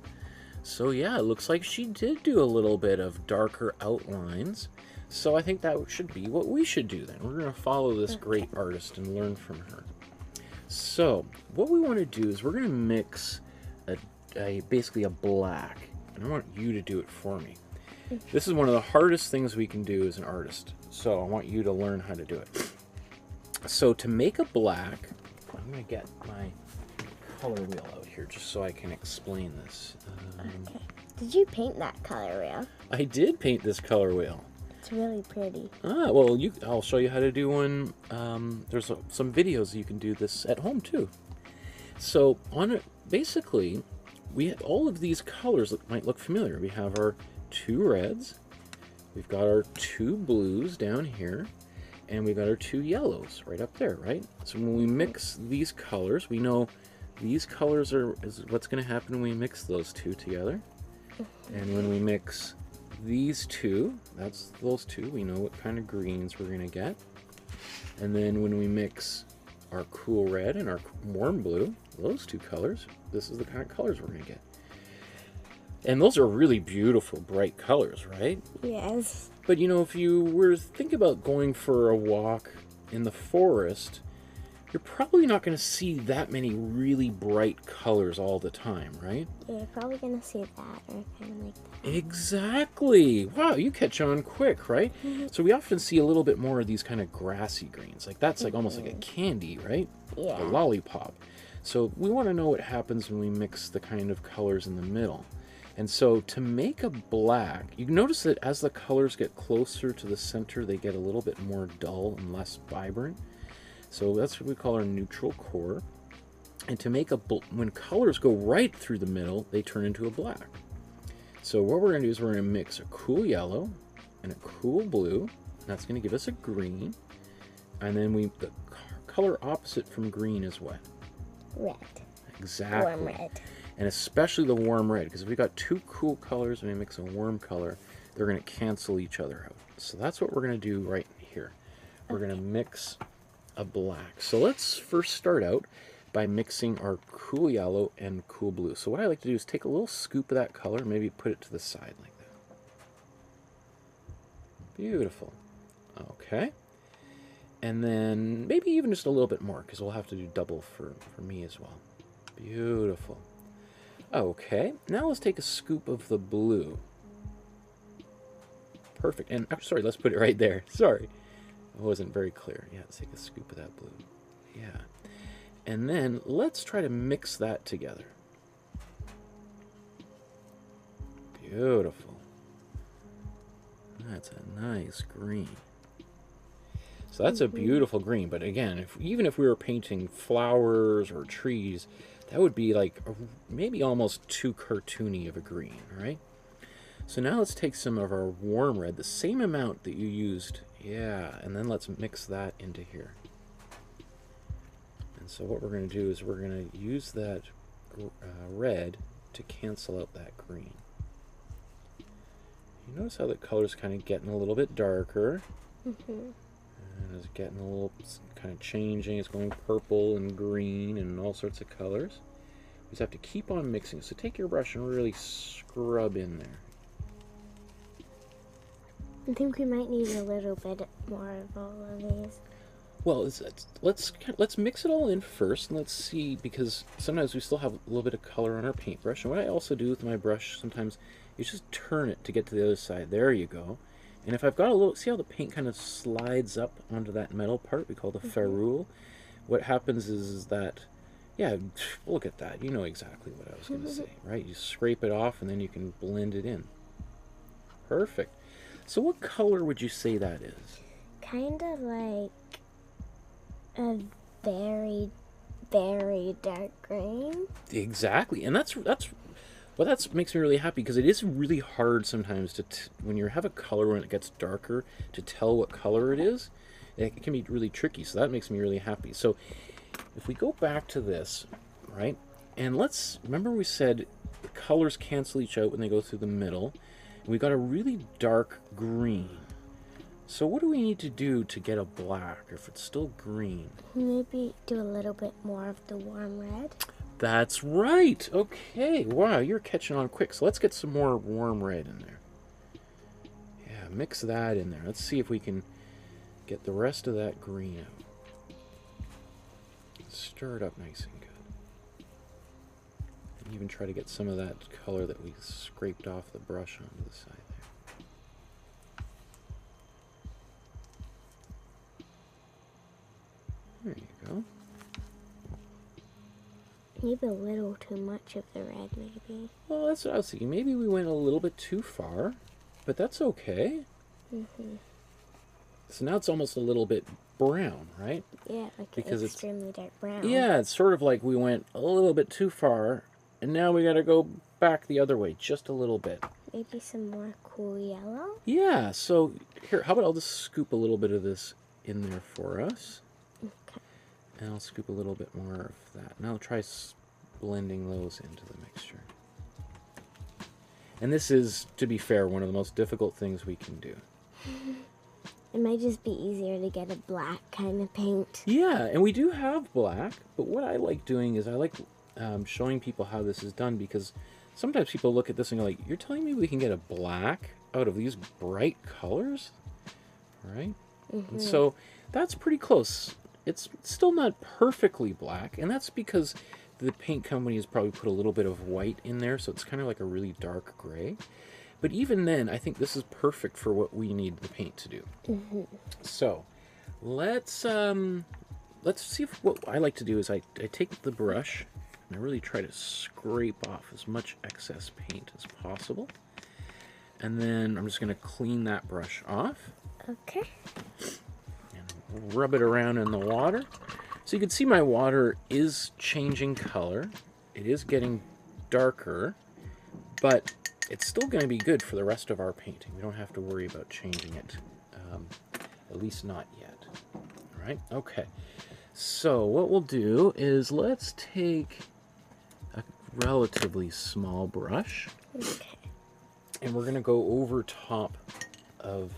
So yeah, it looks like she did do a little bit of darker outlines. So I think that should be what we should do then. We're going to follow this great artist and learn from her. So what we want to do is we're going to mix basically a black. And I want you to do it for me. This is one of the hardest things we can do as an artist. So I want you to learn how to do it. So to make a black, I'm going to get my color wheel out here just so I can explain this. Okay. Did you paint that color wheel? I did paint this color wheel. It's really pretty. Ah, well, I'll show you how to do one. There's some videos you can do this at home too. So on it, basically, we have all of these colors that might look familiar. We have our 2 reds, we've got our 2 blues down here, and we've got our 2 yellows right up there, right? So when we mix these colors, we know these colors is what's going to happen when we mix those 2 together. And when we mix these 2, that's those 2, we know what kind of greens we're going to get. And then when we mix our cool red and our warm blue, those 2 colors, this is the kind of colors we're going to get. And those are really beautiful, bright colors, right? Yes. But you know, if you were to think about going for a walk in the forest, you're probably not going to see that many really bright colors all the time, right? Yeah, you're probably going to see that or kind of like that. Exactly. Wow, you catch on quick, right? So we often see a little bit more of these kind of grassy greens. Like that's like almost like a candy, right? Yeah. A lollipop. So we want to know what happens when we mix the kind of colors in the middle. And so to make a black, you notice that as the colors get closer to the center, they get a little bit more dull and less vibrant. So that's what we call our neutral core. And to make when colors go right through the middle, they turn into a black. So what we're going to do is we're going to mix a cool yellow and a cool blue. And that's going to give us a green. And then the color opposite from green is what? Red. Exactly. Warm red. And especially the warm red, because if we got 2 cool colors and we mix a warm color, they're going to cancel each other out. So that's what we're going to do right here. We're going to mix a black. So let's first start out by mixing our cool yellow and cool blue. So what I like to do is take a little scoop of that color, maybe put it to the side like that. Beautiful. Okay. And then maybe even just a little bit more, because we'll have to do double for me as well. Beautiful. Okay, now let's take a scoop of the blue. Perfect. And sorry, let's put it right there. Sorry, it wasn't very clear. Yeah, let's take a scoop of that blue. Yeah. And then let's try to mix that together. Beautiful. That's a nice green. So that's a beautiful green. But again, even if we were painting flowers or trees, that would be like maybe almost too cartoony of a green, right? So now let's take some of our warm red, the same amount that you used. Yeah, and then let's mix that into here. And so what we're going to do is we're going to use that red to cancel out that green. You notice how the color's kind of getting a little bit darker. And it's getting a little kind of changing. It's going purple and green and all sorts of colors. We just have to keep on mixing. So take your brush and really scrub in there. I think we might need a little bit more of all of these. Well, let's mix it all in first, and let's see, because sometimes we still have a little bit of color on our paintbrush. And what I also do with my brush sometimes is just turn it to get to the other side. There you go. And if I've got a little, see how the paint kind of slides up onto that metal part we call the ferrule? What happens is that, yeah, look at that. You know exactly what I was going to say, right? You scrape it off, and then you can blend it in. Perfect. So what color would you say that is? Kind of like a very, very dark green. Exactly, and that's makes me really happy, because it is really hard sometimes to when you have a color when it gets darker to tell what color it is. It can be really tricky, so that makes me really happy. So if we go back to this, right, and let's remember we said the colors cancel each out when they go through the middle, and we got a really dark green. So what do we need to do to get a black if it's still green? Maybe do a little bit more of the warm red. That's right. Okay. Wow, you're catching on quick. So let's get some more warm red in there. Yeah, mix that in there. Let's see if we can get the rest of that green out. Stir it up nice and good. And even try to get some of that color that we scraped off the brush onto the side there. There you go. Maybe a little too much of the red, maybe. Well, that's what I was thinking. Maybe we went a little bit too far, but that's okay. So now it's almost a little bit brown, right? Yeah, like because extremely dark brown. Yeah, it's sort of like we went a little bit too far, and now we got to go back the other way just a little bit. Maybe some more cool yellow? Yeah, so here, how about I'll just scoop a little bit of this in there for us. Okay. And I'll scoop a little bit more of that. And I'll try blending those into the mixture. And this is, to be fair, one of the most difficult things we can do. It might just be easier to get a black kind of paint. Yeah, and we do have black, but what I like doing is I like showing people how this is done, because sometimes people look at this and go like, you're telling me we can get a black out of these bright colors? Right? And so that's pretty close. It's still not perfectly black, and that's because the paint company has probably put a little bit of white in there, so it's kind of like a really dark gray. But even then, I think this is perfect for what we need the paint to do. So let's see if what I like to do is I take the brush and I really try to scrape off as much excess paint as possible. And then I'm just going to clean that brush off. Okay. And rub it around in the water. So you can see my water is changing color. It is getting darker, but it's still going to be good for the rest of our painting. We don't have to worry about changing it, at least not yet. All right, okay. So what we'll do is let's take a relatively small brush, and we're going to go over top of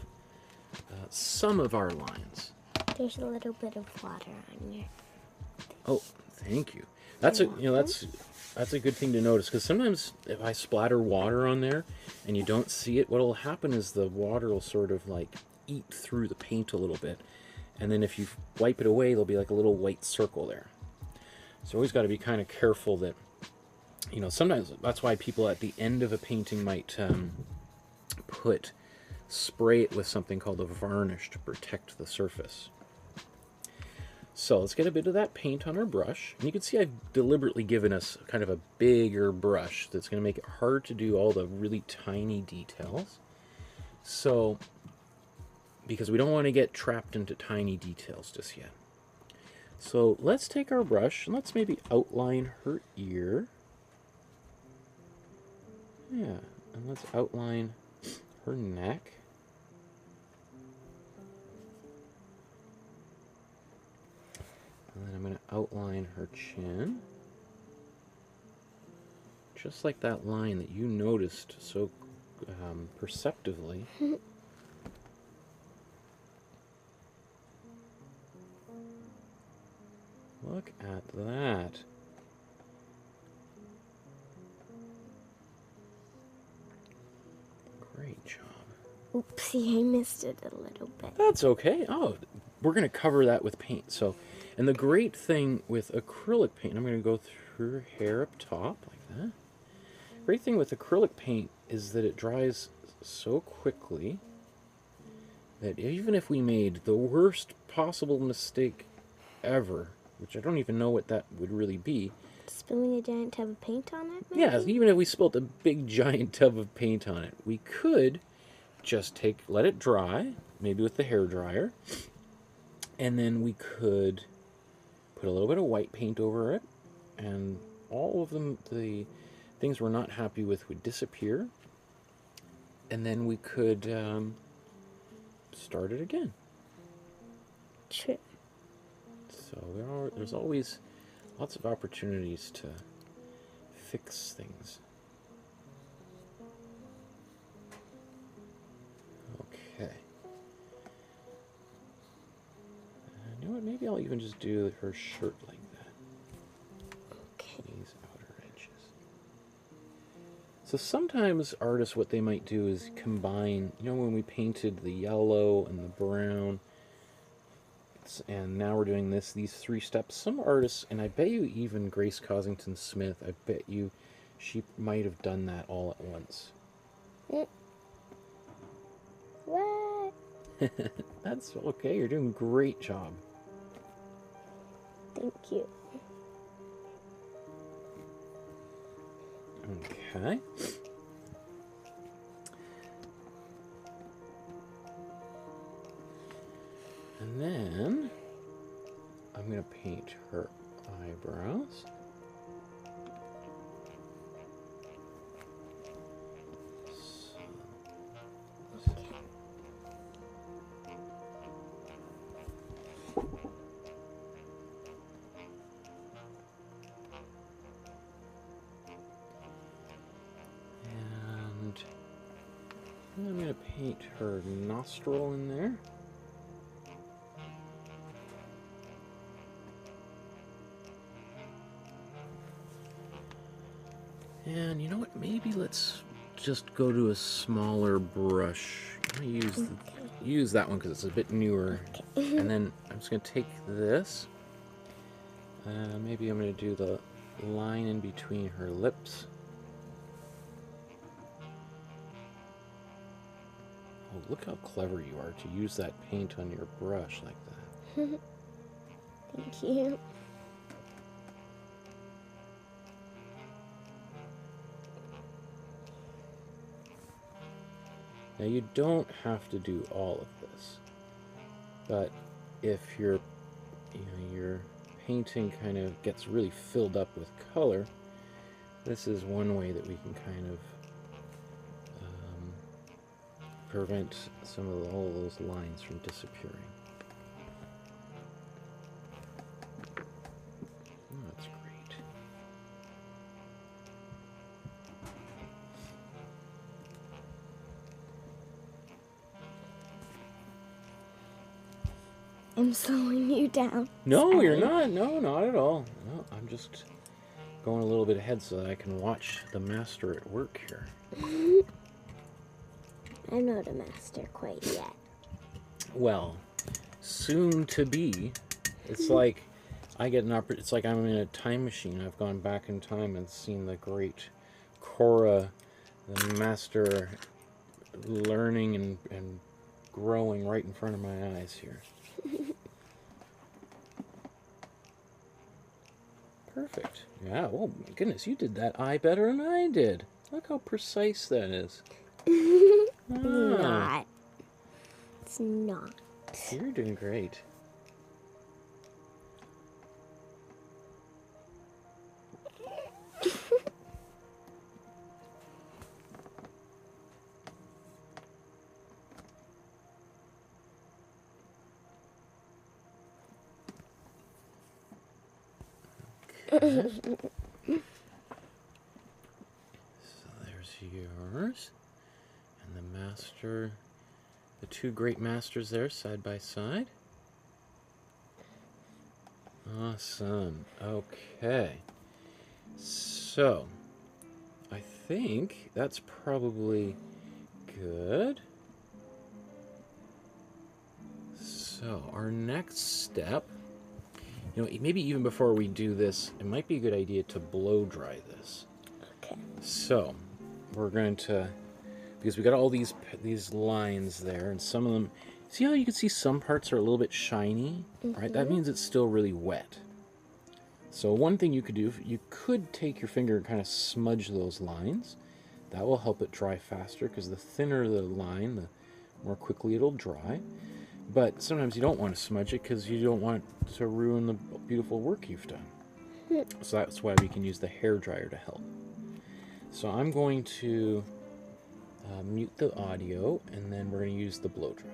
some of our lines. There's a little bit of water on your... Oh, thank you. That's that's a good thing to notice, because sometimes if I splatter water on there and you don't see it, what will happen is the water will sort of like eat through the paint a little bit, and then if you wipe it away, there'll be like a little white circle there. So always got to be kind of careful that, you know, sometimes that's why people at the end of a painting might spray it with something called a varnish to protect the surface. So let's get a bit of that paint on our brush. And you can see I've deliberately given us kind of a bigger brush that's going to make it hard to do all the really tiny details. So, because we don't want to get trapped into tiny details just yet. So let's take our brush and let's maybe outline her ear. Yeah, and let's outline her neck. And then I'm going to outline her chin. Just like that line that you noticed so perceptively. Look at that. Great job. Oopsie, I missed it a little bit. That's okay. Oh, we're going to cover that with paint. So, and the great thing with acrylic paint, I'm going to go through her hair up top like that. Great thing with acrylic paint is that it dries so quickly that even if we made the worst possible mistake ever, which I don't even know what that would really be. Spilling a giant tub of paint on it, maybe? Yeah, even if we spilled a big giant tub of paint on it, we could just let it dry, maybe with the hair dryer, and then we could put a little bit of white paint over it, and all of the things we're not happy with would disappear, and then we could start it again. True. So there's always lots of opportunities to fix things. Okay. You know what? Maybe I'll even just do her shirt like that. Okay. These outer edges. So sometimes artists, what they might do is combine, you know, when we painted the yellow and the brown, and now we're doing these 3 steps. Some artists, and I bet you even Grace Cossington Smith, I bet you she might have done that all at once. What? That's okay, you're doing a great job. Thank you. Okay. And then I'm going to paint her eyebrows. And I'm going to paint her nostril in there. And you know what? Maybe let's just go to a smaller brush. I'm going to use that one because it's a bit newer. Okay. And then I'm just going to take this. Maybe I'm going to do the line in between her lips. Oh, look how clever you are to use that paint on your brush like that. Thank you. Now you don't have to do all of this, but if your painting kind of gets really filled up with color, this is one way that we can kind of prevent all those lines from disappearing. Oh, that's great. I'm slowing you down. No, Sorry. you're not. No, not at all. No, I'm just going a little bit ahead so that I can watch the master at work here. I'm not a master quite yet. Well, soon to be. It's like I get it's like I'm in a time machine. I've gone back in time and seen the great Cora, the master, learning and growing right in front of my eyes here. Perfect. Yeah, oh my goodness, you did that eye better than I did. Look how precise that is. Not. It's not. You're doing great. Okay. So there's yours. And the master, the 2 great masters there side by side. Awesome. Okay. So, I think that's probably good. So our next step, you know, maybe even before we do this, it might be a good idea to blow dry this. Okay. So we're going to, because we got all these lines there, and some of them, see how you can see some parts are a little bit shiny, right? That means it's still really wet. So one thing you could do, you could take your finger and kind of smudge those lines. That will help it dry faster, because the thinner the line, the more quickly it'll dry. But sometimes you don't want to smudge it because you don't want to ruin the beautiful work you've done. So that's why we can use the hairdryer to help. So I'm going to mute the audio, and then we're going to use the blow dry.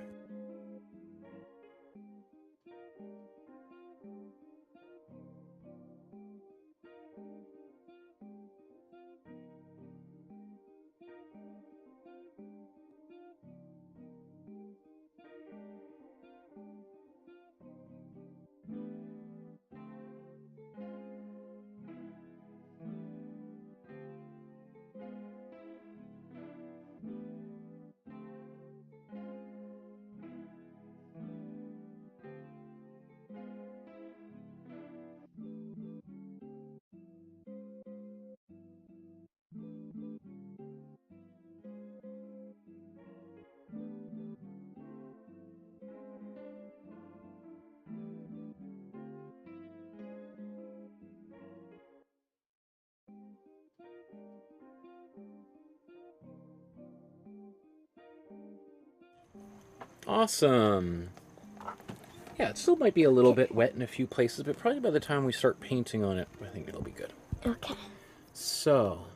Awesome. Yeah, it still might be a little bit wet in a few places, but probably by the time we start painting on it, I think it'll be good. Okay. So,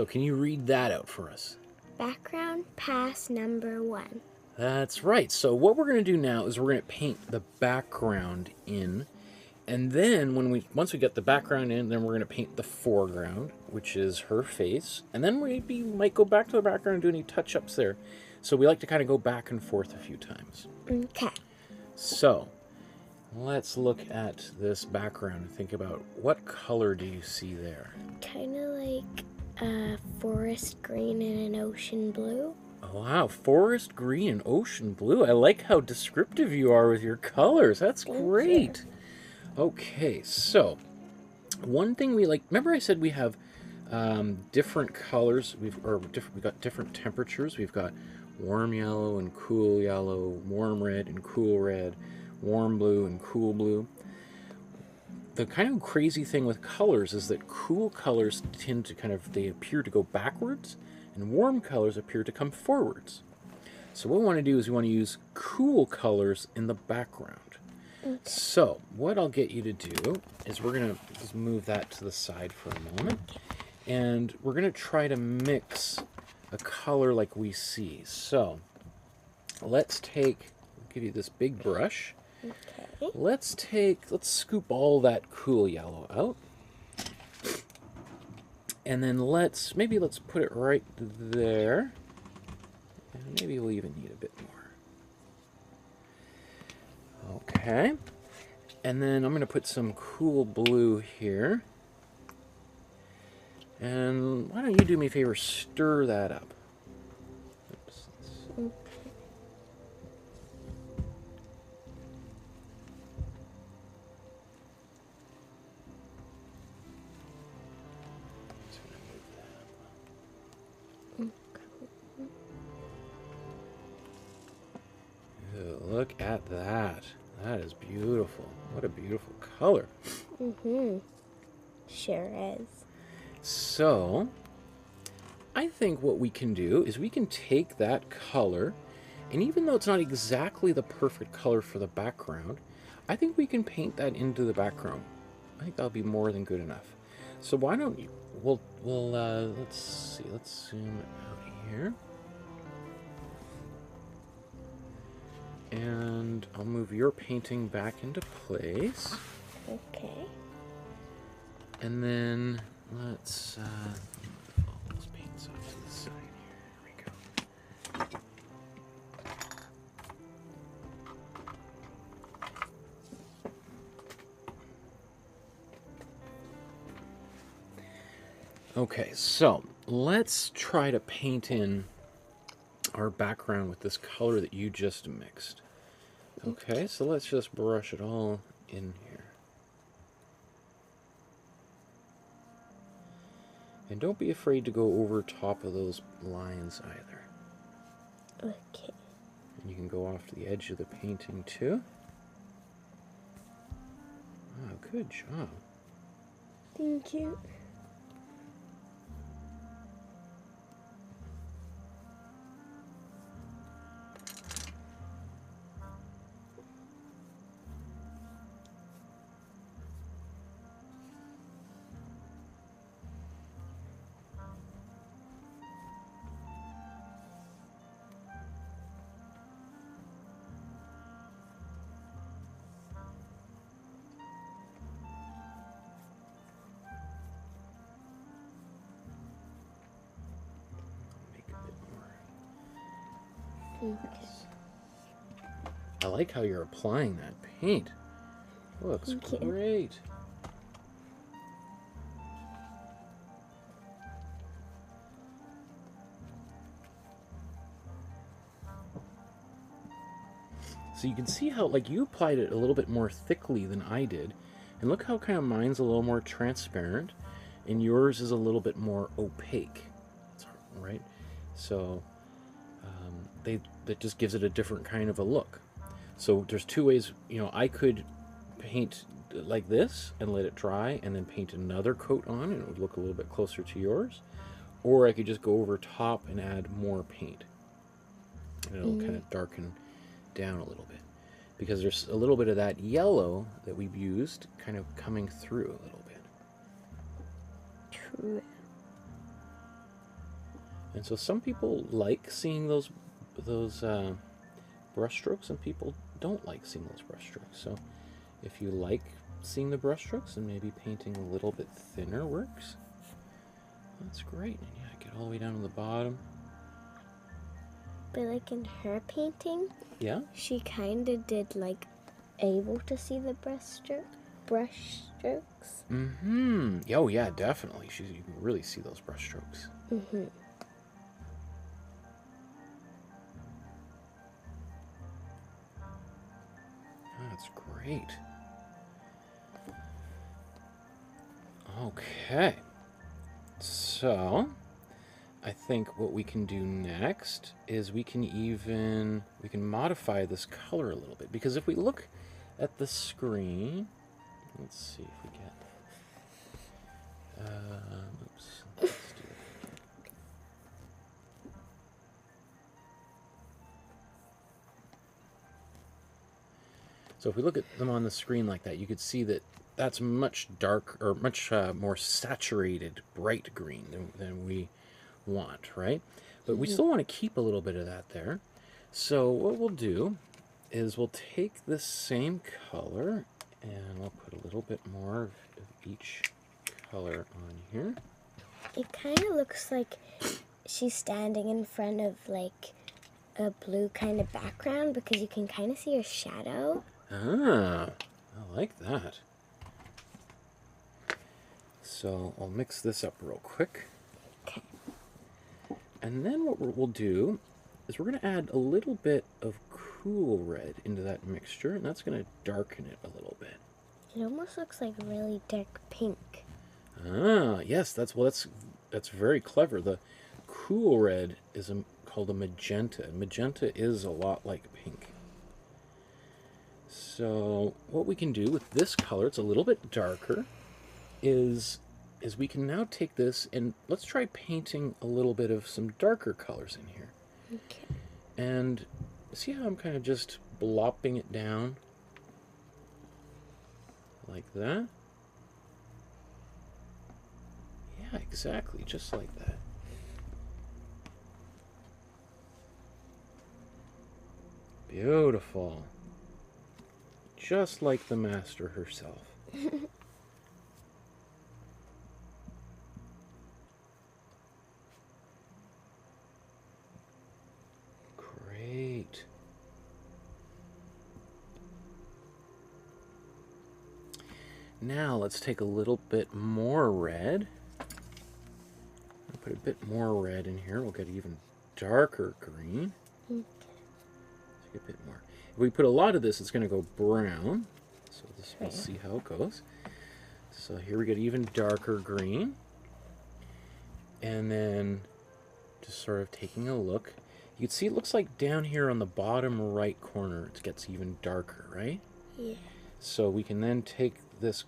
can you read that out for us? Background pass number 1. That's right. So what we're going to do now is we're going to paint the background in. And then once we get the background in, then we're going to paint the foreground, which is her face. And then we might go back to the background and do any touch-ups there. So we like to kind of go back and forth a few times. Okay. So let's look at this background and think about what color do you see there? Kind of like a forest green and an ocean blue. Oh, wow, forest green and ocean blue. I like how descriptive you are with your colors. That's great. Okay, so one thing we like, remember I said we have different colors, we've got different temperatures. We've got warm yellow and cool yellow, warm red and cool red, warm blue and cool blue. The kind of crazy thing with colors is that cool colors tend to they appear to go backwards, and warm colors appear to come forwards. So what we want to do is we want to use cool colors in the background. Okay. So what I'll get you to do is we're going to just move that to the side for a moment. And we're going to try to mix a color like we see. So let's give you this big brush. Okay. Let's scoop all that cool yellow out. And then let's put it right there. And maybe we'll even need a bit more. Okay. And then I'm going to put some cool blue here. And why don't you do me a favor, stir that up. Oops. Okay. Look at that. That is beautiful. What a beautiful color. Mm-hmm. Sure is. So, I think what we can do is we can take that color, and even though it's not exactly the perfect color for the background, I think we can paint that into the background. I think that'll be more than good enough. So why don't you, let's see, let's zoom out here. And I'll move your painting back into place. Okay. And then let's move all those paints off to the side here. Here we go. Okay, so let's try to paint in our background with this color that you just mixed. Okay, so let's just brush it all in here. And don't be afraid to go over top of those lines either. Okay. And you can go off to the edge of the painting too. Oh, good job. Thank you. Make a bit more. Thanks. I like how you're applying that paint. Looks Thank you. great. So you can see how, like, you applied it a little bit more thickly than I did. And look how kind of mine's a little more transparent, and yours is a little bit more opaque. Right? So that just gives it a different kind of a look. So there's two ways, you know, I could paint like this and let it dry and then paint another coat on and it would look a little bit closer to yours. Or I could just go over top and add more paint. And it'll kind of darken down a little bit. Because there's a little bit of that yellow that we've used kind of coming through a little bit. True. And so some people like seeing those brush strokes, and people don't like seeing those brush strokes. So if you like seeing the brush strokes, then maybe painting a little bit thinner works. That's great. And yeah, get all the way down to the bottom. But like in her painting, Yeah? she kind of did like able to see the brush strokes. Mm-hmm. Oh yeah, definitely. You can really see those brush strokes. Mm-hmm. That's great. Okay. So, I think what we can do next is we can modify this color a little bit. Because if we look at the screen, let's see if we get... oops. Let's do it. So if we look at them on the screen like that, you could see that that's much dark or much more saturated, bright green than we want, right? But we still want to keep a little bit of that there. So what we'll do is we'll take this same color and we'll put a little bit more of each color on here. It kind of looks like she's standing in front of like a blue kind of background because you can kind of see her shadow. Ah, I like that. So I'll mix this up real quick. Okay. And then what we'll do is we're going to add a little bit of cool red into that mixture, and that's going to darken it a little bit. It almost looks like really dark pink. Ah, yes, that's very clever. The cool red is called a magenta. Magenta is a lot like pink. So what we can do with this color, it's a little bit darker, is we can now take this and let's try painting a little bit of some darker colors in here. Okay. And see how I'm kind of just blopping it down like that? Yeah, exactly, just like that. Beautiful. Just like the master herself. Great. Now let's take a little bit more red. put a bit more red in here. We'll get even darker green. Okay. Take a bit more. If we put a lot of this, it's going to go brown. So we'll see how it goes. So here we get even darker green. And then just sort of taking a look. You can see it looks like down here on the bottom right corner it gets even darker, right? Yeah. So we can then take this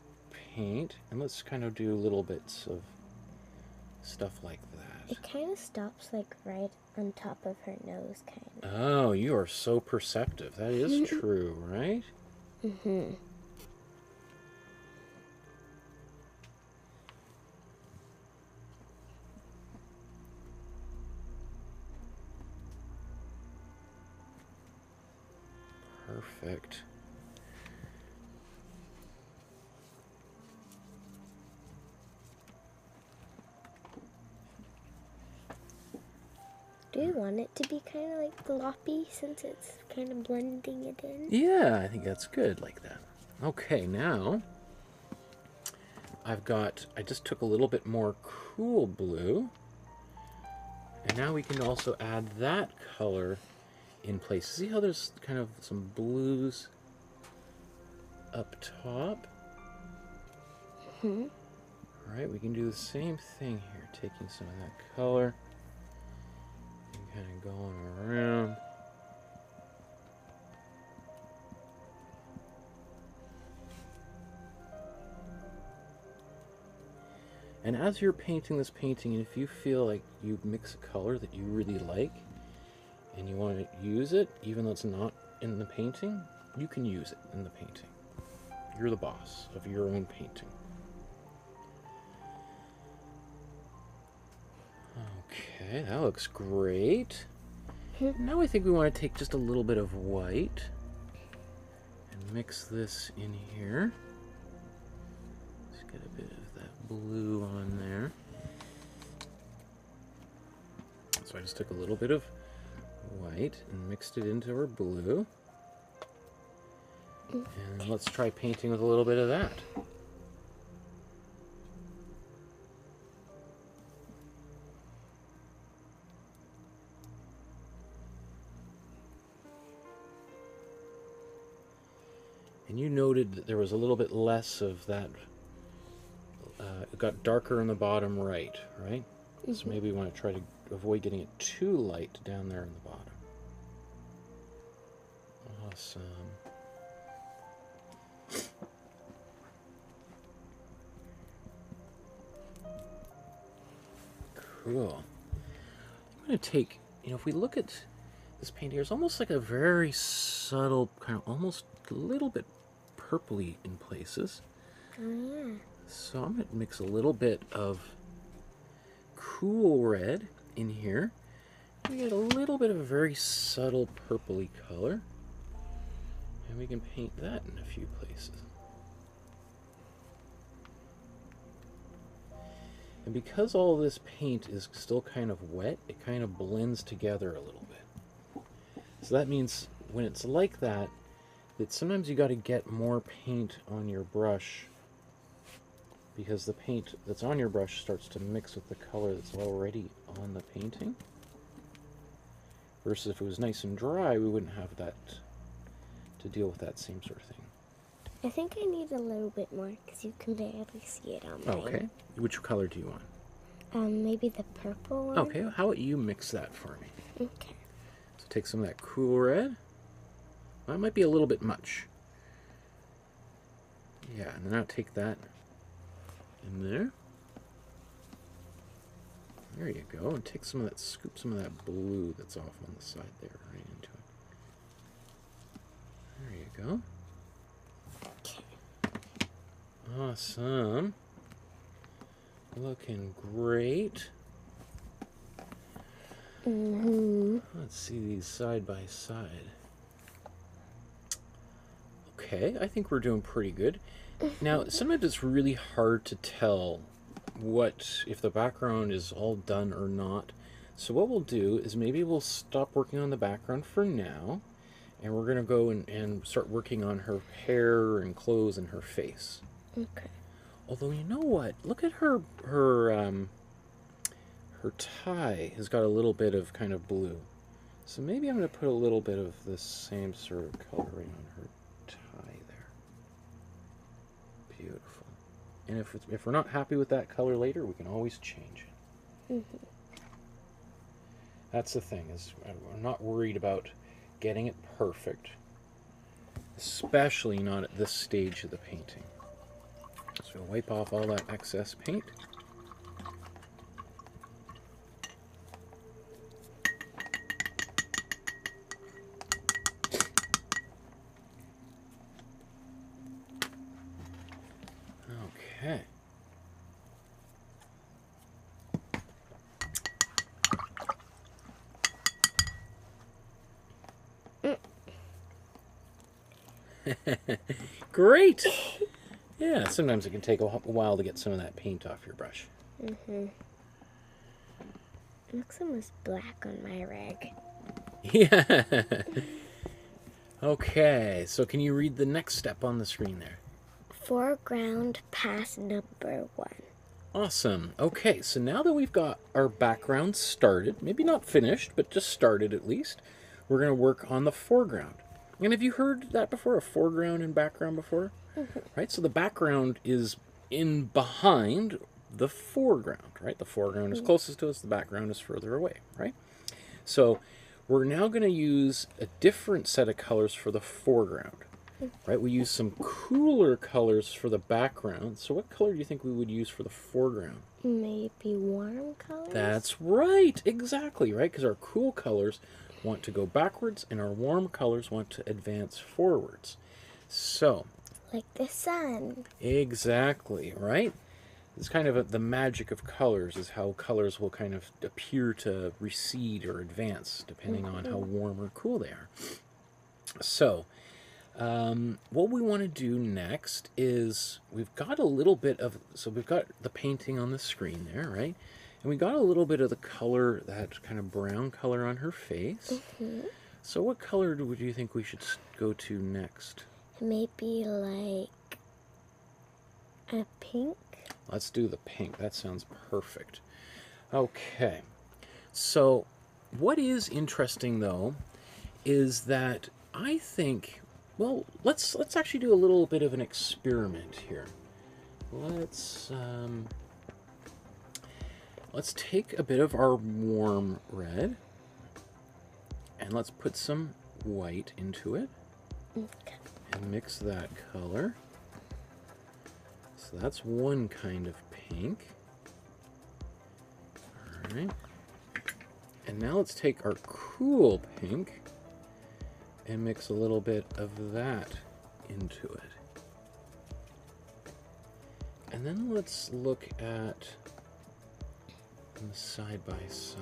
paint and let's kind of do little bits of stuff like that. It kind of stops like right on top of her nose, kind of. Oh, you are so perceptive. That is true, right? Mm-hmm. Perfect. Do you want it to be kind of like gloppy since it's kind of blending it in? Yeah, I think that's good like that. Okay, now I just took a little bit more cool blue. And now we can also add that color in place. See how there's kind of some blues up top? Mm-hmm. All right, we can do the same thing here, taking some of that color and kind of going around. And as you're painting this painting, and if you feel like you mix a color that you really like and you want to use it, even though it's not in the painting, you can use it in the painting. You're the boss of your own painting. Okay, that looks great. Now I think we want to take just a little bit of white and mix this in here. Let's get a bit of that blue on there. So I just took a little bit of white and mixed it into our blue. And let's try painting with a little bit of that. And you noted that there was a little bit less of that. It got darker on the bottom right, right? Mm-hmm. So maybe we want to try to avoid getting it too light down there in the bottom. Awesome. Cool. I'm going to take, if we look at this paint here, it's almost like a very subtle, kind of almost a little bit purpley in places. Oh, yeah. So I'm going to mix a little bit of cool red in here. We get a little bit of a very subtle purpley color. And we can paint that in a few places. And because all this paint is still kind of wet, it kind of blends together a little bit. So that means when it's like that, that sometimes you got to get more paint on your brush because the paint that's on your brush starts to mix with the color that's already on the painting. Versus if it was nice and dry, we wouldn't have that to deal with that same sort of thing. I think I need a little bit more because you can barely see it on mine. Okay. Which color do you want? Maybe the purple one. Okay, how about you mix that for me? Okay. So take some of that cool red. Well, that might be a little bit much. Yeah, and then I'll take that in there. There you go. And take some of that, scoop some of that blue that's off on the side there, right into it. There you go. Awesome. Looking great. Mm-hmm. Let's see these side by side. Okay, I think we're doing pretty good. Now, sometimes it's really hard to tell if the background is all done or not. So what we'll do is maybe we'll stop working on the background for now, and we're going to go and start working on her hair and clothes and her face. Okay. Although, you know what? Look at her her tie has got a little bit of kind of blue. So maybe I'm going to put a little bit of this same sort of color right on her tie there. Beautiful. And if we're not happy with that color later, we can always change it. Mm-hmm. That's the thing, is we're not worried about getting it perfect, especially not at this stage of the painting. So we'll wipe off all that excess paint. Okay. Great! Yeah, sometimes it can take a while to get some of that paint off your brush. Mm-hmm. It looks almost black on my rag. Yeah. Okay, so can you read the next step on the screen there? Foreground Pass number 1. Awesome. Okay, so now that we've got our background started, maybe not finished, but just started at least, we're going to work on the foreground. And have you heard that before, a foreground and background before? Mm-hmm. Right, so the background is in behind the foreground, right? The foreground is closest to us, the background is further away, right? So we're now going to use a different set of colors for the foreground, right? We use some cooler colors for the background. So what color do you think we would use for the foreground? Maybe warm colors? That's right, exactly, right? Because our cool colors want to go backwards and our warm colors want to advance forwards. So, like the sun. exactly, right? It's kind of the magic of colors, is how colors will kind of appear to recede or advance depending on how warm or cool they are. So, what we want to do next is we've got a little bit of, so we've got the painting on the screen there, right? And we got a little bit of the color, that kind of brown color on her face. Mm-hmm. So what color do you think we should go to next? Maybe like a pink? Let's do the pink. That sounds perfect. Okay. So what is interesting, though, is that I think, well, let's actually do a little bit of an experiment here. Let's take a bit of our warm red and let's put some white into it and mix that color. So that's one kind of pink. All right. And now let's take our cool pink and mix a little bit of that into it. And then let's look at them side by side.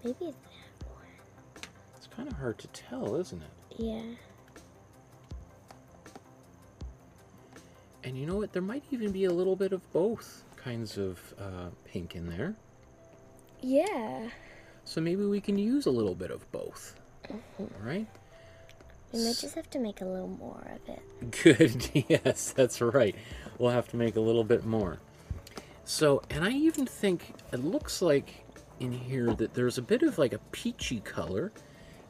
Maybe that one. It's kind of hard to tell, isn't it? Yeah. And you know what? There might even be a little bit of both kinds of pink in there. Yeah. So maybe we can use a little bit of both. All right? We might just have to make a little more of it. Good. Yes, that's right. We'll have to make a little bit more. So, and I even think it looks like in here that there's a bit of like a peachy color.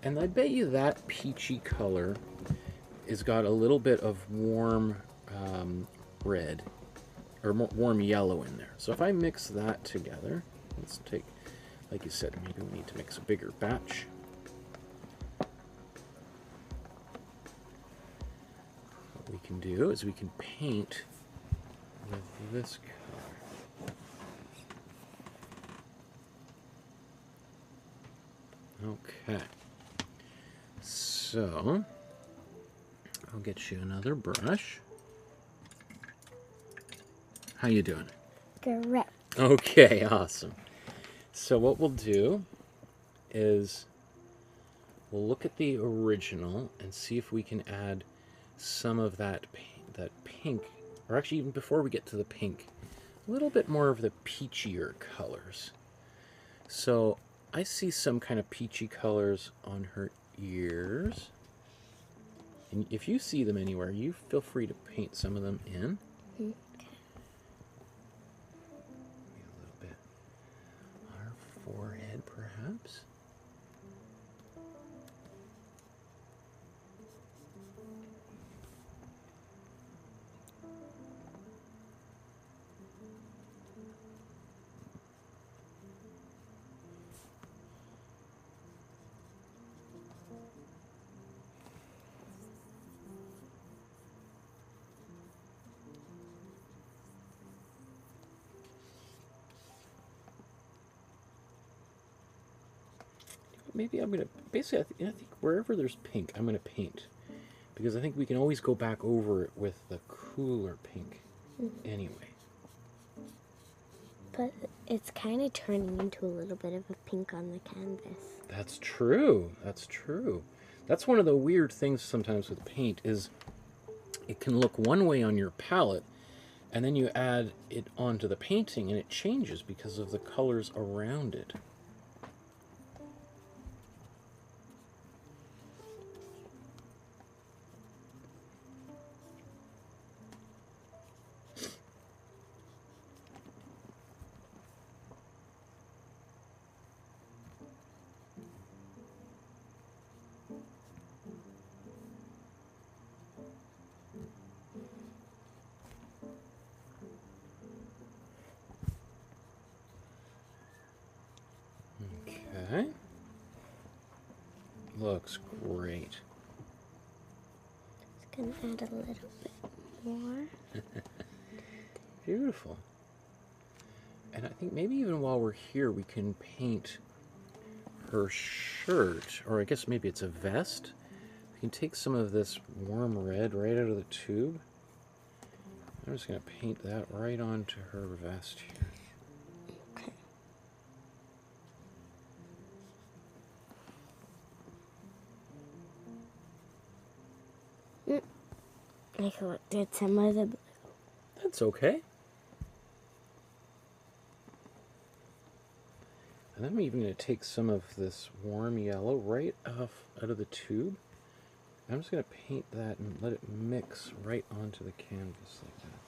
And I bet you that peachy color has got a little bit of warm red or warm yellow in there. So if I mix that together, let's take, like you said, maybe we need to mix a bigger batch. What we can do is we can paint with this color. Okay. So I'll get you another brush. How you doing? Great. Okay, awesome. So what we'll do is we'll look at the original and see if we can add some of that pink, or actually even before we get to the pink, a little bit more of the peachier colors. So I see some kind of peachy colors on her ears. And if you see them anywhere, you feel free to paint some of them in. red, perhaps. Maybe I'm going to, basically, I think wherever there's pink, I'm going to paint. Because I think we can always go back over it with the cooler pink anyway. But it's kind of turning into a little bit of a pink on the canvas. That's true. That's true. That's one of the weird things sometimes with paint is it can look one way on your palette, and then you add it onto the painting and it changes because of the colors around it. Okay. Looks great. Just gonna add a little bit more. Beautiful. And I think maybe even while we're here, we can paint her shirt, or I guess maybe it's a vest. We can take some of this warm red right out of the tube. I'm just going to paint that right onto her vest here. Okay. I collected some of the blue. That's okay. And I'm even going to take some of this warm yellow right off out of the tube. I'm just going to paint that and let it mix right onto the canvas like that.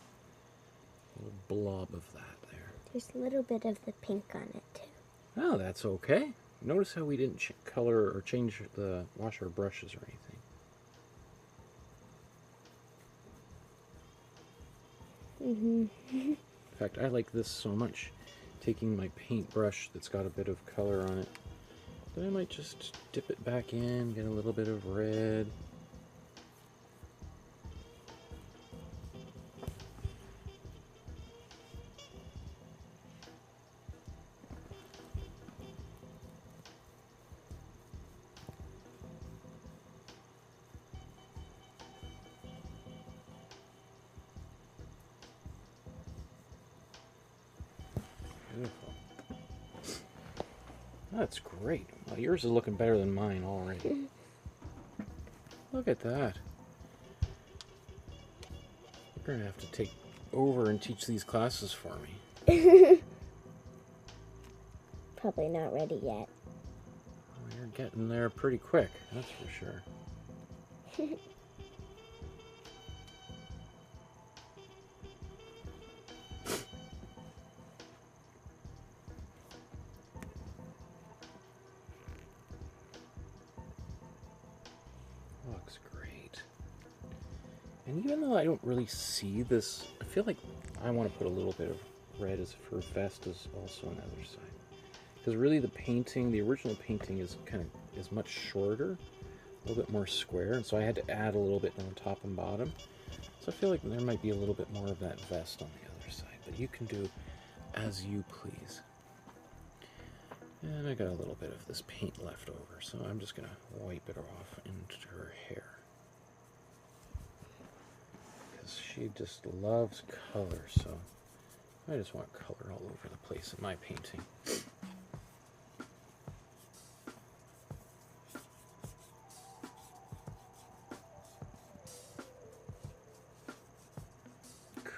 A little blob of that there. There's a little bit of the pink on it too. Oh, that's okay. Notice how we didn't color or change the wash our brushes or anything. In fact, I like this so much. Taking my paintbrush that's got a bit of color on it, then I might just dip it back in, get a little bit of red. Beautiful. That's great. Well, yours is looking better than mine already. Look at that. You're going to have to take over and teach these classes for me. Probably not ready yet. Well, you're getting there pretty quick, that's for sure. Looks great. And even though I don't really see this, I feel like I want to put a little bit of red as for vest is also on the other side. Because really the painting, the original painting is much shorter, a little bit more square, and so I had to add a little bit on the top and bottom. So I feel like there might be a little bit more of that vest on the other side, but you can do as you please. And I got a little bit of this paint left over, so I'm just going to wipe it off into her hair. Because she just loves color, so I just want color all over the place in my painting.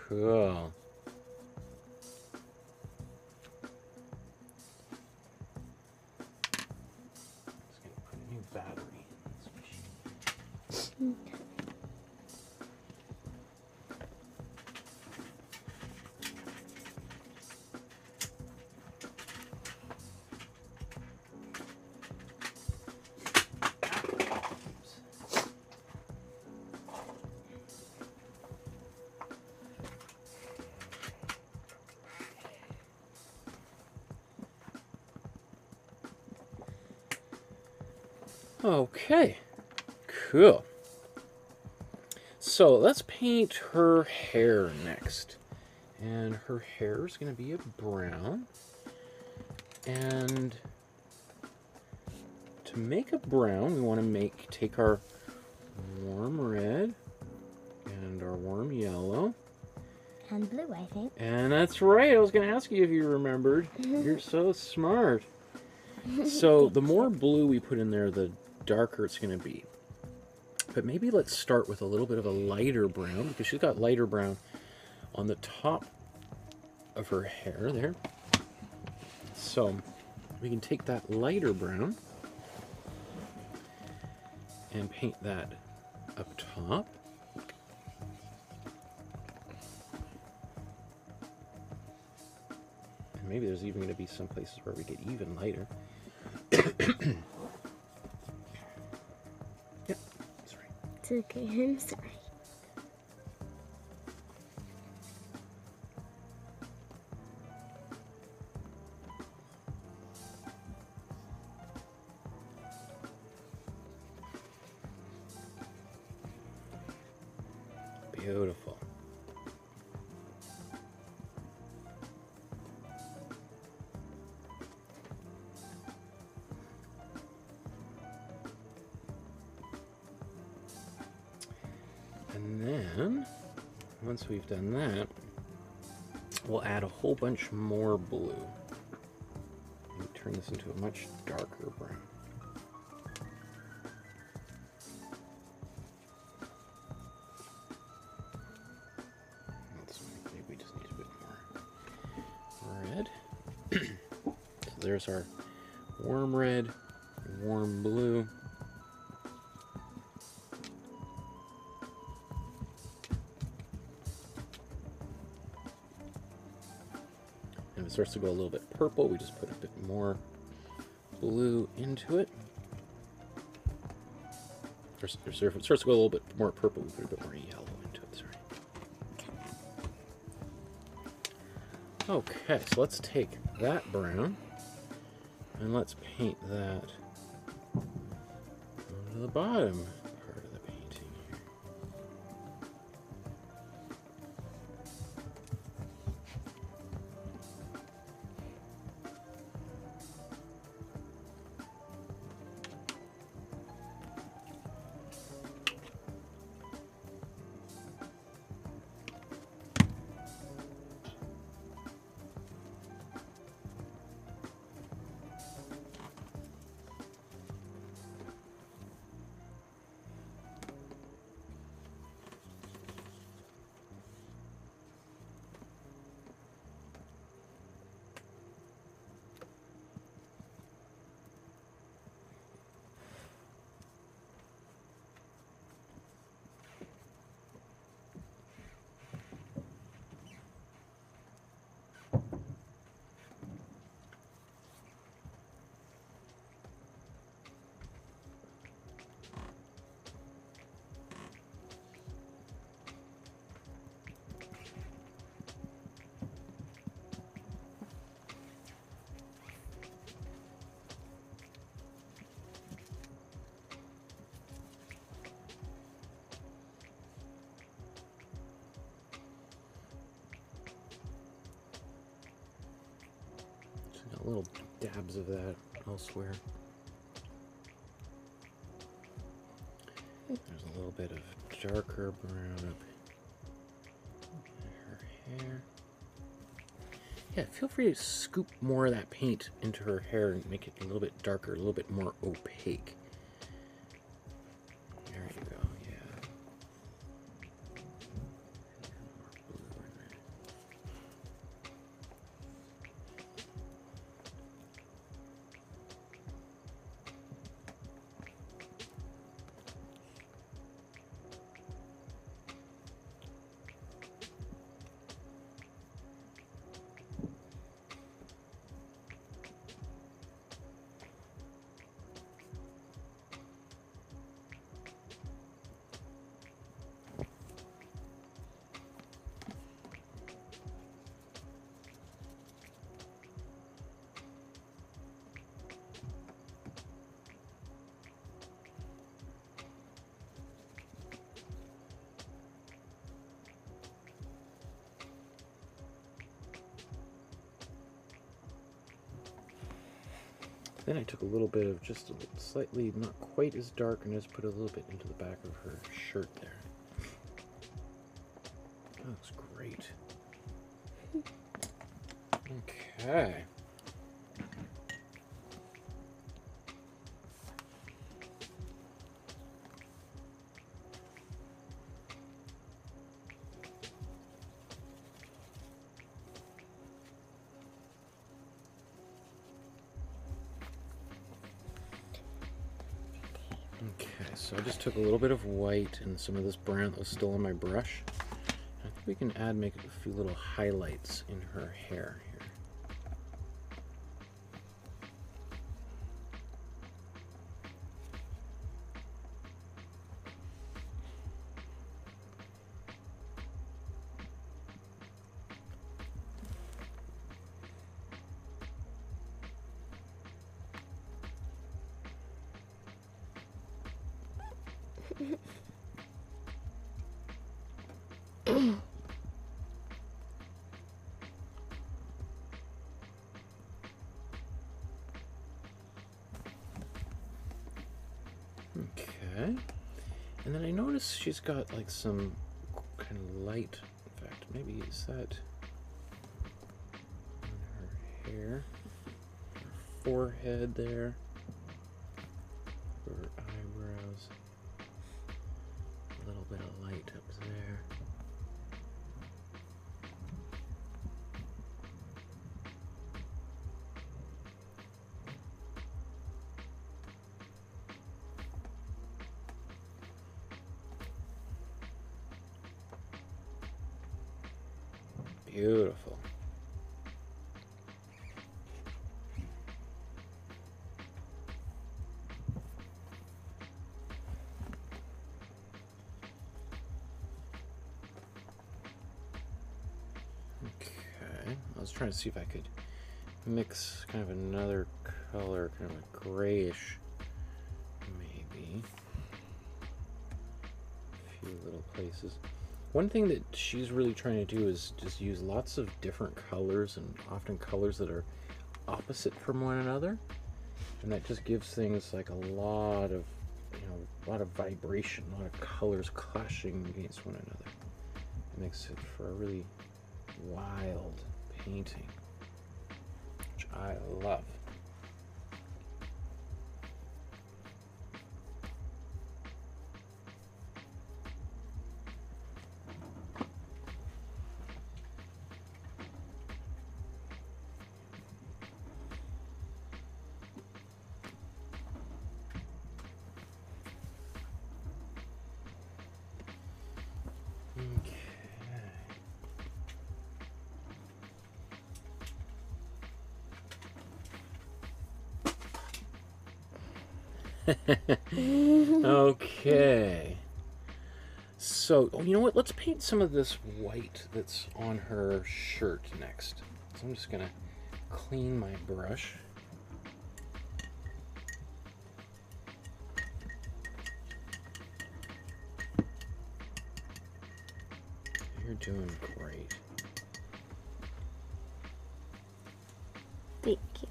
Cool. Just gonna put a new battery in this machine. Okay, cool. So let's paint her hair next. And her hair is going to be a brown. And to make a brown, we want to take our warm red and our warm yellow. And blue, I think. And that's right. I was going to ask you if you remembered. You're so smart. So the more blue we put in there, the darker it's going to be. But maybe let's start with a little bit of a lighter brown, because she's got lighter brown on the top of her hair there. So we can take that lighter brown and paint that up top. And maybe there's even going to be some places where we get even lighter. Yep, that's right. It's okay, I'm sorry. Beautiful. And then, once we've done that, we'll add a whole bunch more blue. And turn this into a much darker brown. Maybe we just need a bit more red. So there's our warm red, warm blue. And if it starts to go a little bit purple, we just put a bit more blue into it. Or if it starts to go a little bit more purple, we put a bit more yellow into it, sorry. Okay, so let's take that brown and let's paint that onto the bottom part of the painting here. Little dabs of that elsewhere. There's a little bit of darker brown up in her hair. Yeah, feel free to scoop more of that paint into her hair and make it a little bit darker, a little bit more opaque. There you go, yeah. Then I took a little bit of just a slightly not quite as dark and just put a little bit into the back of her shirt there. That looks great. Okay. Okay, so I just took a little bit of white and some of this brown that was still on my brush. I think we can make a few little highlights in her hair here. Okay, and then I noticed she's got like some kind of light, in fact, maybe is that on her hair, her forehead there, her eyebrows, a little bit of light up there. Beautiful. Okay, I was trying to see if I could mix kind of another color, kind of a grayish, maybe. A few little places. One thing that she's really trying to do is just use lots of different colors, and often colors that are opposite from one another, and that just gives things like a lot of, a lot of vibration, a lot of colors clashing against one another. It makes it for a really wild painting, which I love. Okay. So, you know what? Let's paint some of this white that's on her shirt next. So I'm just gonna clean my brush. You're doing great. Thank you.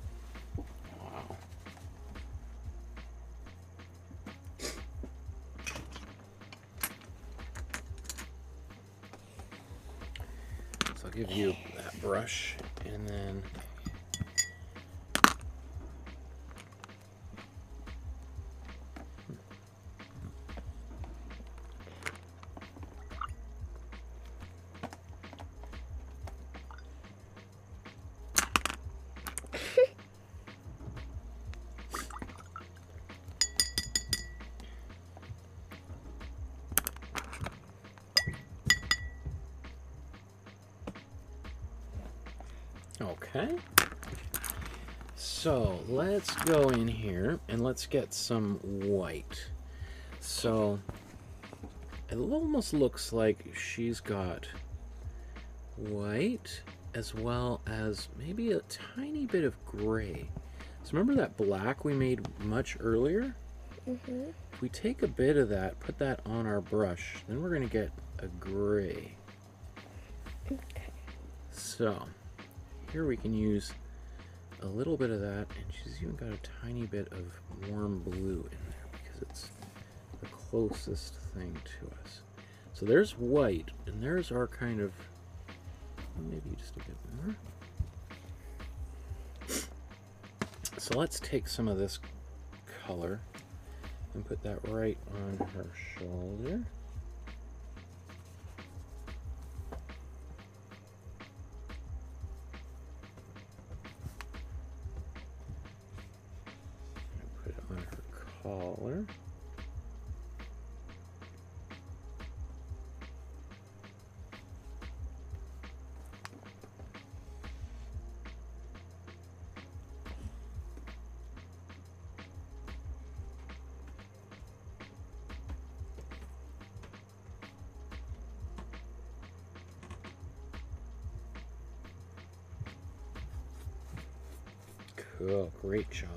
Wow. So I'll give you that brush, and then okay. So let's go in here and let's get some white. So it almost looks like she's got white as well as maybe a tiny bit of gray. So remember that black we made much earlier? Mm-hmm. If we take a bit of that, put that on our brush, then we're going to get a gray. Okay. So here we can use a little bit of that, and she's even got a tiny bit of warm blue in there because it's the closest thing to us. So there's white, and there's our kind of, well, maybe just a bit more. So let's take some of this color and put that right on her shoulder. Put it on her collar. Cool, great job.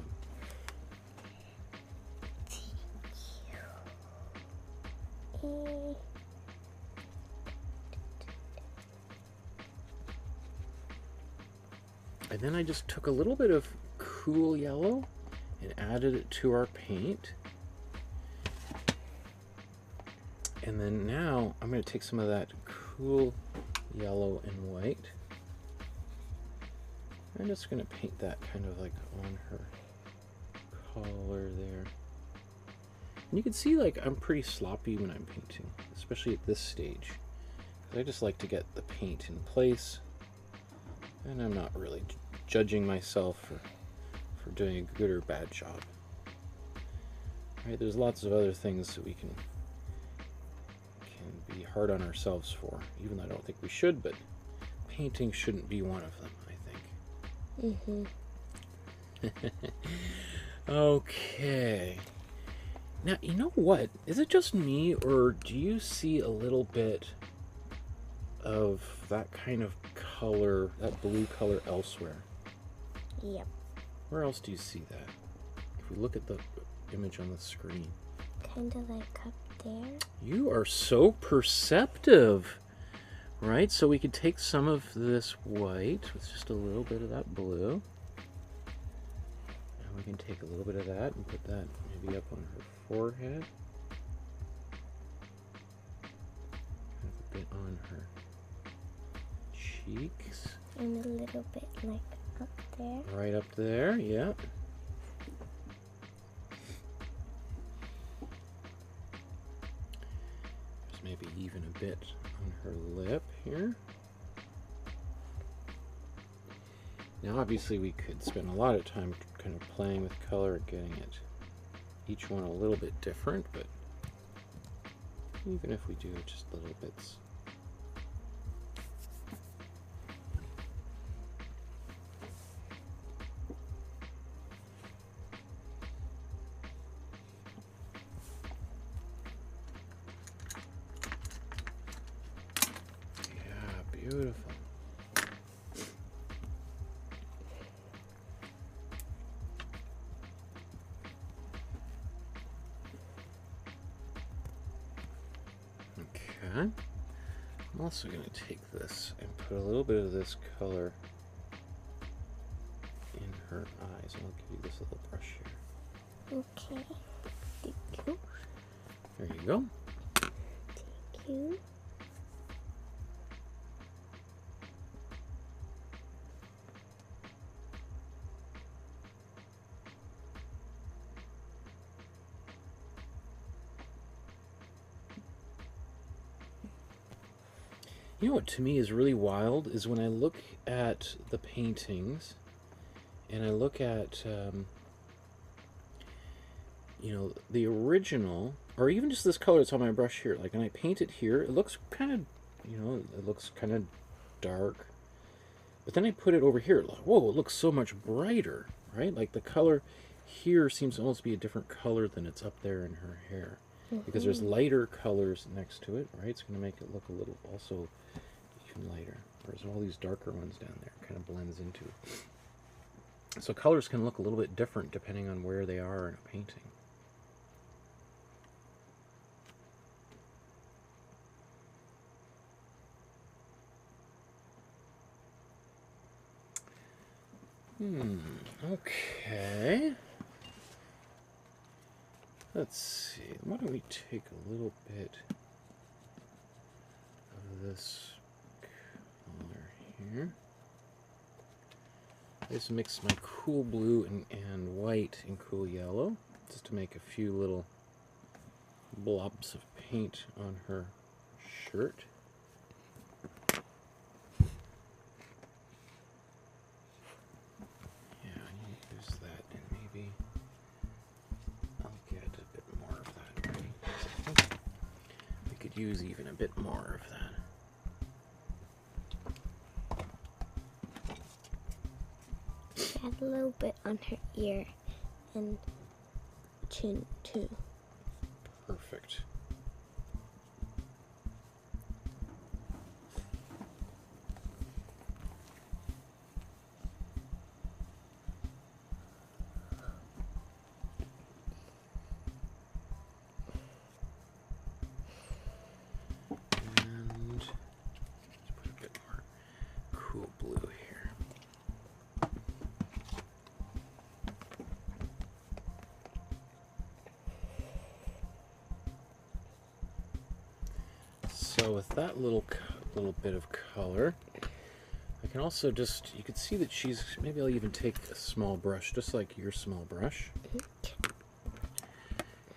And then I just took a little bit of cool yellow and added it to our paint. And then now I'm going to take some of that cool yellow and white. I'm just going to paint that kind of like on her collar there. And you can see like I'm pretty sloppy when I'm painting, especially at this stage. I just like to get the paint in place, and I'm not really judging myself for doing a good or bad job. Right? There's lots of other things that we can be hard on ourselves for, even though I don't think we should, but painting shouldn't be one of them, I think. Okay. Now, you know what? Is it just me, or do you see a little bit of that kind of color, that blue color elsewhere? Yep. Where else do you see that? If we look at the image on the screen. Kind of like up there. You are so perceptive, right? So we could take some of this white with just a little bit of that blue. And we can take a little bit of that and put that maybe up on her forehead. And a bit on her cheeks. And a little bit like up there. Right up there, yeah. There's maybe even a bit on her lip here. Now obviously we could spend a lot of time kind of playing with color, getting it each one a little bit different, but even if we do just little bits. Yeah, beautiful. I'm also going to take this and put a little bit of this color in her eyes. I'll give you this little brush here. Okay. Thank you. There you go. Thank you. You know what to me is really wild is when I look at the paintings and I look at, you know, the original, or even just this color that's on my brush here, like, and I paint it here, it looks kind of, you know, it looks kind of dark, but then I put it over here, like, whoa, it looks so much brighter, right? Like the color here seems to almost be a different color than it's up there in her hair. Because there's lighter colors next to it, right? It's going to make it look a little also even lighter. Whereas all these darker ones down there kind of blends into it. So colors can look a little bit different depending on where they are in a painting. Okay. Let's see. Why don't we take a little bit of this color here. I just mix my cool blue and white and cool yellow just to make a few little blobs of paint on her shirt. Use even a bit more of that. Add a little bit on her ear and chin too. Perfect. So with that little bit of color, I can also just, you can see that she's, maybe I'll even take a small brush, just like your small brush.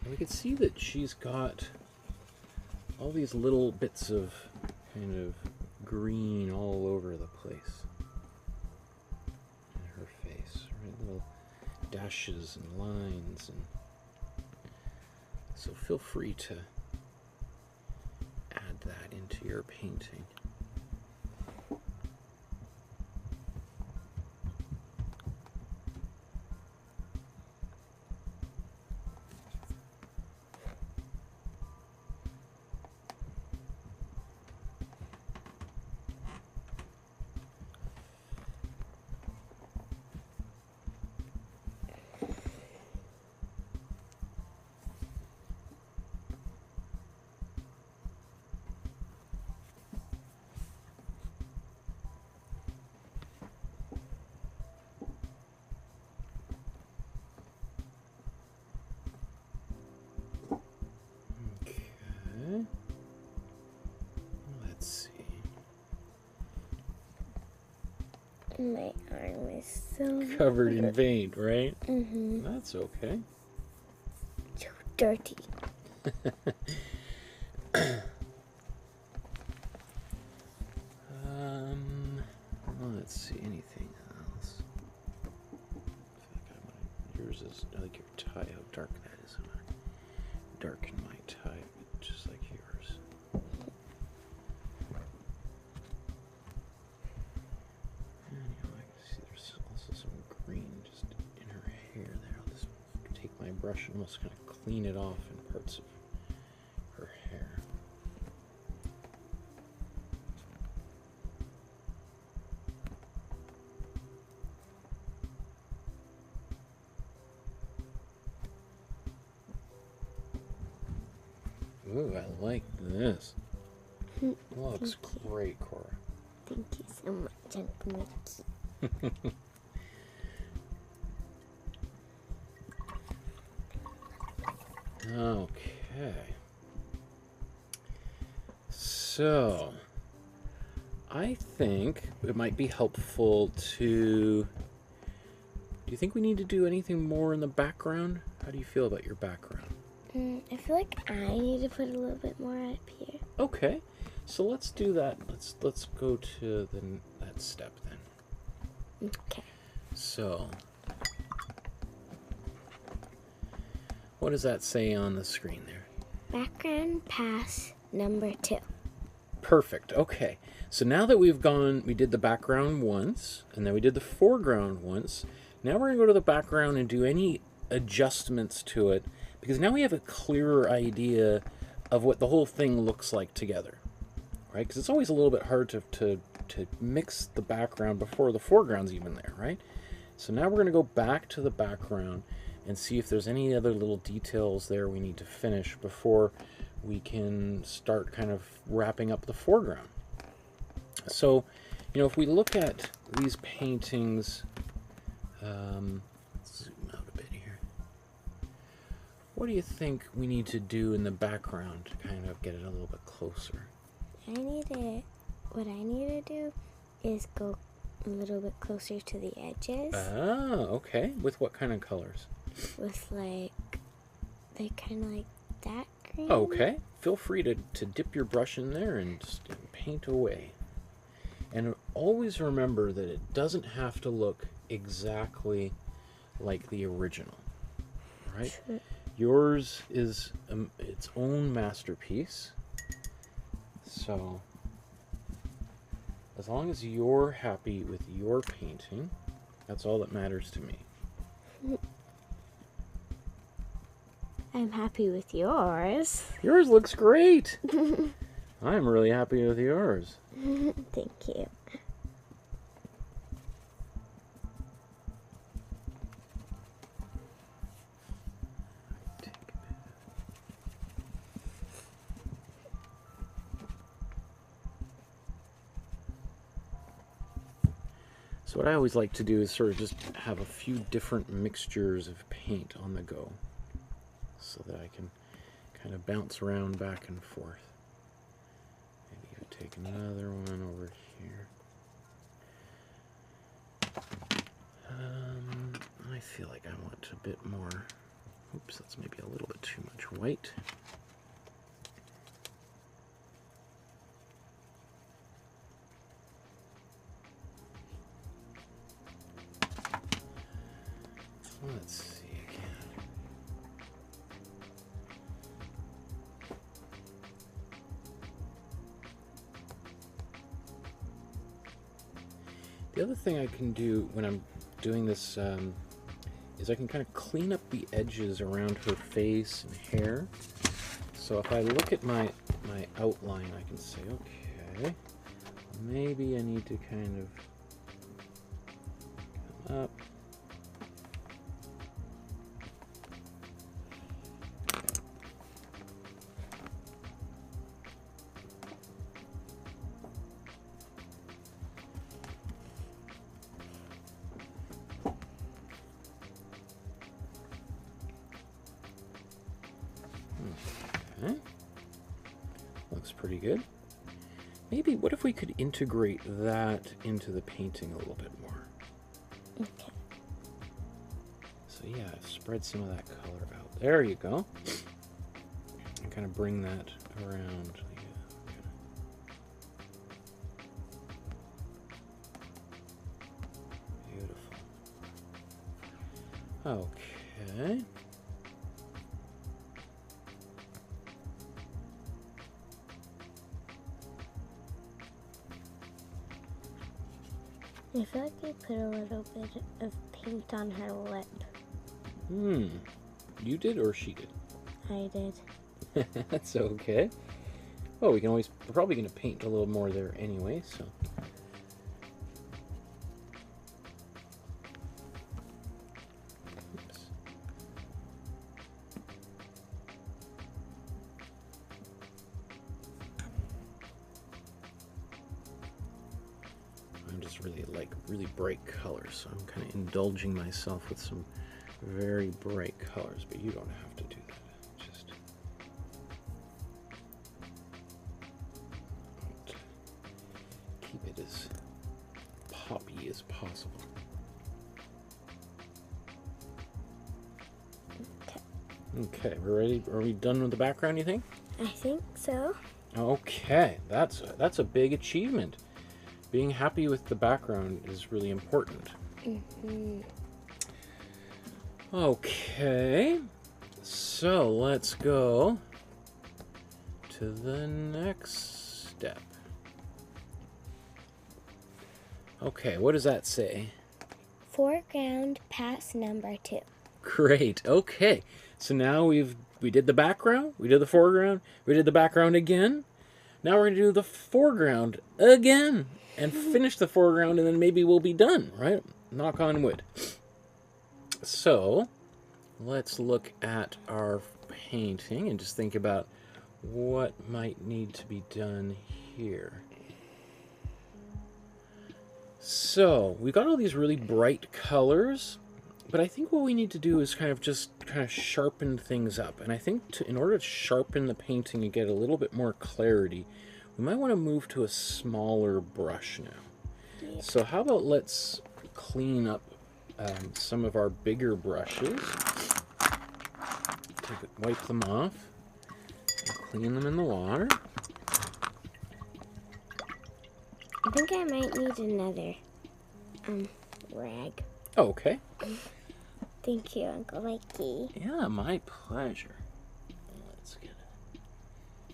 And we can see that she's got all these little bits of kind of green all over the place in her face, right? Little dashes and lines, and so feel free to add that into your painting. Let's see. My arm is so covered in paint, right? Mm-hmm. That's okay. So dirty. Let's see, anything else? Yours is, I like your tie, how dark that is. Darken my tie, just like yours. And I can see there's also some green just in her hair there. I'll just take my brush and almost kind of clean it off in parts of her hair. Ooh, I like this. Looks great, Cora. Thank you so much, Uncle Mickey. Okay. So, I think it might be helpful to... Do you think we need to do anything more in the background? How do you feel about your background? I feel like I need to put a little bit more up here. Okay, so let's do that. Let's go to that step then. Okay. So, what does that say on the screen there? Background pass number 2. Perfect. Okay. So now that we did the background once, and then we did the foreground once. Now we're going to go to the background and do any adjustments to it, because now we have a clearer idea of what the whole thing looks like together, right? Because it's always a little bit hard to mix the background before the foreground's even there, right? So now we're going to go back to the background and see if there's any other little details there we need to finish before we can start kind of wrapping up the foreground. So, you know, if we look at these paintings Let's zoom out a bit here. What do you think we need to do in the background to kind of get it a little bit closer? What I need to do is go a little bit closer to the edges. Ah, okay. With what kind of colors? With like, they kind of like that green. Okay. Feel free to dip your brush in there and just paint away. And always remember that it doesn't have to look exactly like the original, right? Sure. Yours is its own masterpiece. So, as long as you're happy with your painting, that's all that matters to me. I'm happy with yours. Yours looks great. I'm really happy with yours. Thank you. So what I always like to do is sort of just have a few different mixtures of paint on the go, so that I can kind of bounce around back and forth. Maybe even take another one over here. I feel like I want a bit more. Oops, that's maybe a little bit too much white. Let's see again. The other thing I can do when I'm doing this is I can kind of clean up the edges around her face and hair. So if I look at my outline, I can say, okay, maybe I need to kind of come up. Okay. Looks pretty good. Maybe, what if we could integrate that into the painting a little bit more? Okay. So yeah, spread some of that color out. There you go. And kind of bring that around. Yeah, beautiful. Okay. I feel like I put a little bit of paint on her lip. You did or she did? I did. That's okay. Well, we're probably going to paint a little more there anyway, so. Oops. I'm just really bright colors, so I'm kind of indulging myself with some very bright colors, but you don't have to do that. Just keep it as poppy as possible. Okay, we're ready. Are we done with the background, you think? I think so. Okay, that's a big achievement. Being happy with the background is really important. Mm-hmm. Okay, so let's go to the next step. Okay, what does that say? Foreground Pass number 2. Great. Okay, so now we did the background, we did the foreground, we did the background again. Now we're going to do the foreground again and finish the foreground, and then maybe we'll be done, right? Knock on wood. So let's look at our painting and just think about what might need to be done here. So we've got all these really bright colors, but I think what we need to do is kind of sharpen things up. And I think in order to sharpen the painting and get a little bit more clarity, we might want to move to a smaller brush now. Yeah. So how about let's clean up some of our bigger brushes. Wipe them off, clean them in the water. I think I might need another rag. Okay. Thank you, Uncle Mikey. Yeah, my pleasure. Let's get a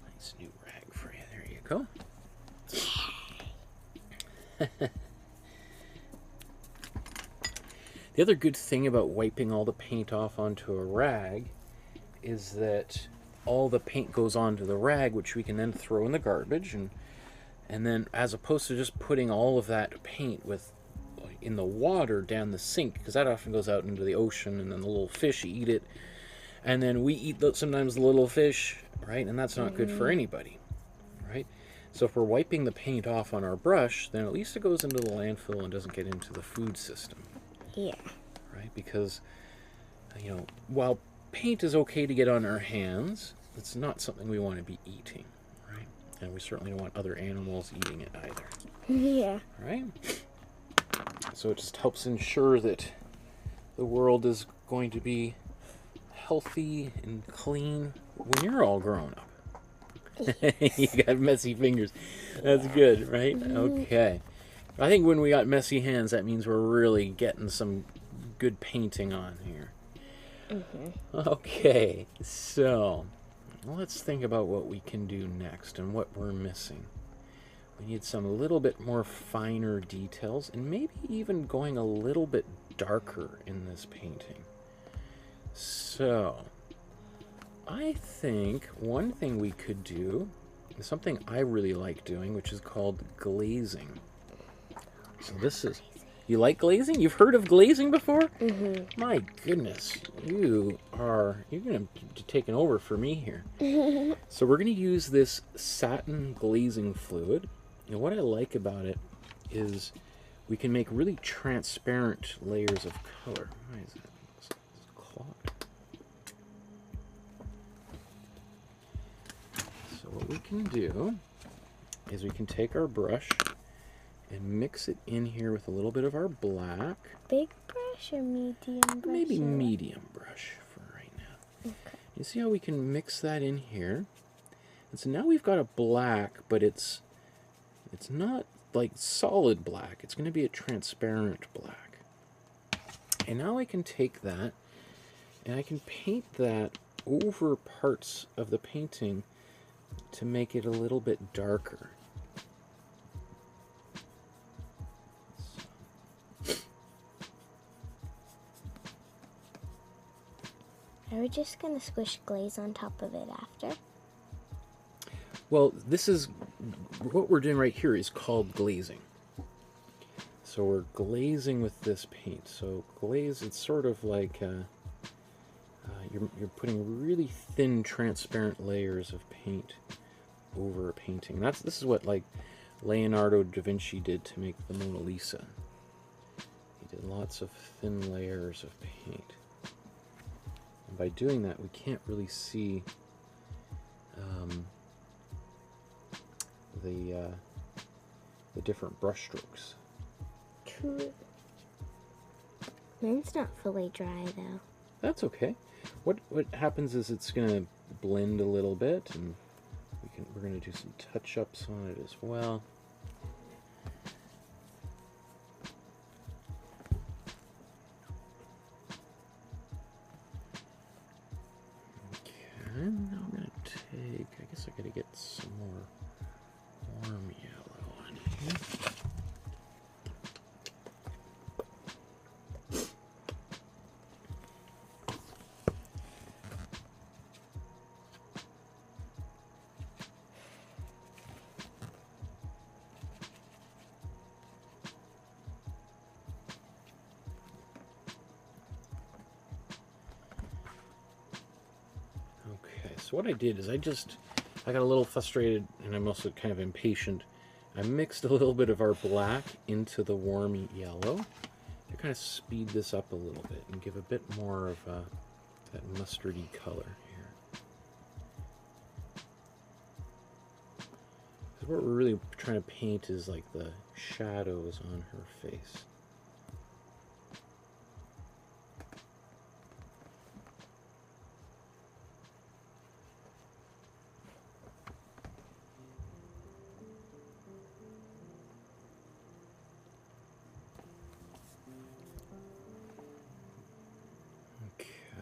nice new rag for you. There you go. The other good thing about wiping all the paint off onto a rag is that all the paint goes onto the rag, which we can then throw in the garbage, and then as opposed to just putting all of that paint in the water down the sink, because that often goes out into the ocean, and then the little fish eat it, and then we eat sometimes the little fish, right? And that's not good for anybody, right? So if we're wiping the paint off on our brush, then at least it goes into the landfill and doesn't get into the food system. Yeah. Right? Because, you know, while paint is okay to get on our hands, it's not something we want to be eating, right? And we certainly don't want other animals eating it either. Yeah. Right? So it just helps ensure that the world is going to be healthy and clean when you're all grown up. You got messy fingers. That's good, right? Okay. I think when we got messy hands, that means we're really getting some good painting on here. Okay, so let's think about what we can do next and what we're missing. We need some little bit more finer details and maybe even going a little bit darker in this painting. So I think one thing we could do is something I really like doing, which is called glazing. So this is, you like glazing? You've heard of glazing before? My goodness, you're going to be taking over for me here. So we're going to use this satin glazing fluid. And what I like about it is we can make really transparent layers of color. Why is that? It's clogged. So what we can do is we can take our brush and mix it in here with a little bit of our black. Big brush or medium brush? Maybe medium brush for right now. Okay. You see how we can mix that in here? And so now we've got a black, but it's not like solid black. It's going to be a transparent black. And now I can take that and I can paint that over parts of the painting to make it a little bit darker. Are we just going to squish glaze on top of it after? Well, this is, what we're doing right here is called glazing. So we're glazing with this paint. So glaze, it's sort of like you're putting really thin, transparent layers of paint over a painting. This is what like Leonardo da Vinci did to make the Mona Lisa. He did lots of thin layers of paint. And by doing that, we can't really see the different brush strokes. True. Mine's not fully dry though. That's okay. What happens is it's gonna blend a little bit, and we're gonna do some touch-ups on it as well. Okay, now I'm gonna take, I guess I gotta get some more warm yellow on here. So what I did is I got a little frustrated, and I'm also kind of impatient. I mixed a little bit of our black into the warm yellow to kind of speed this up a little bit and give a bit more of that mustardy color here. What we're really trying to paint is like the shadows on her face.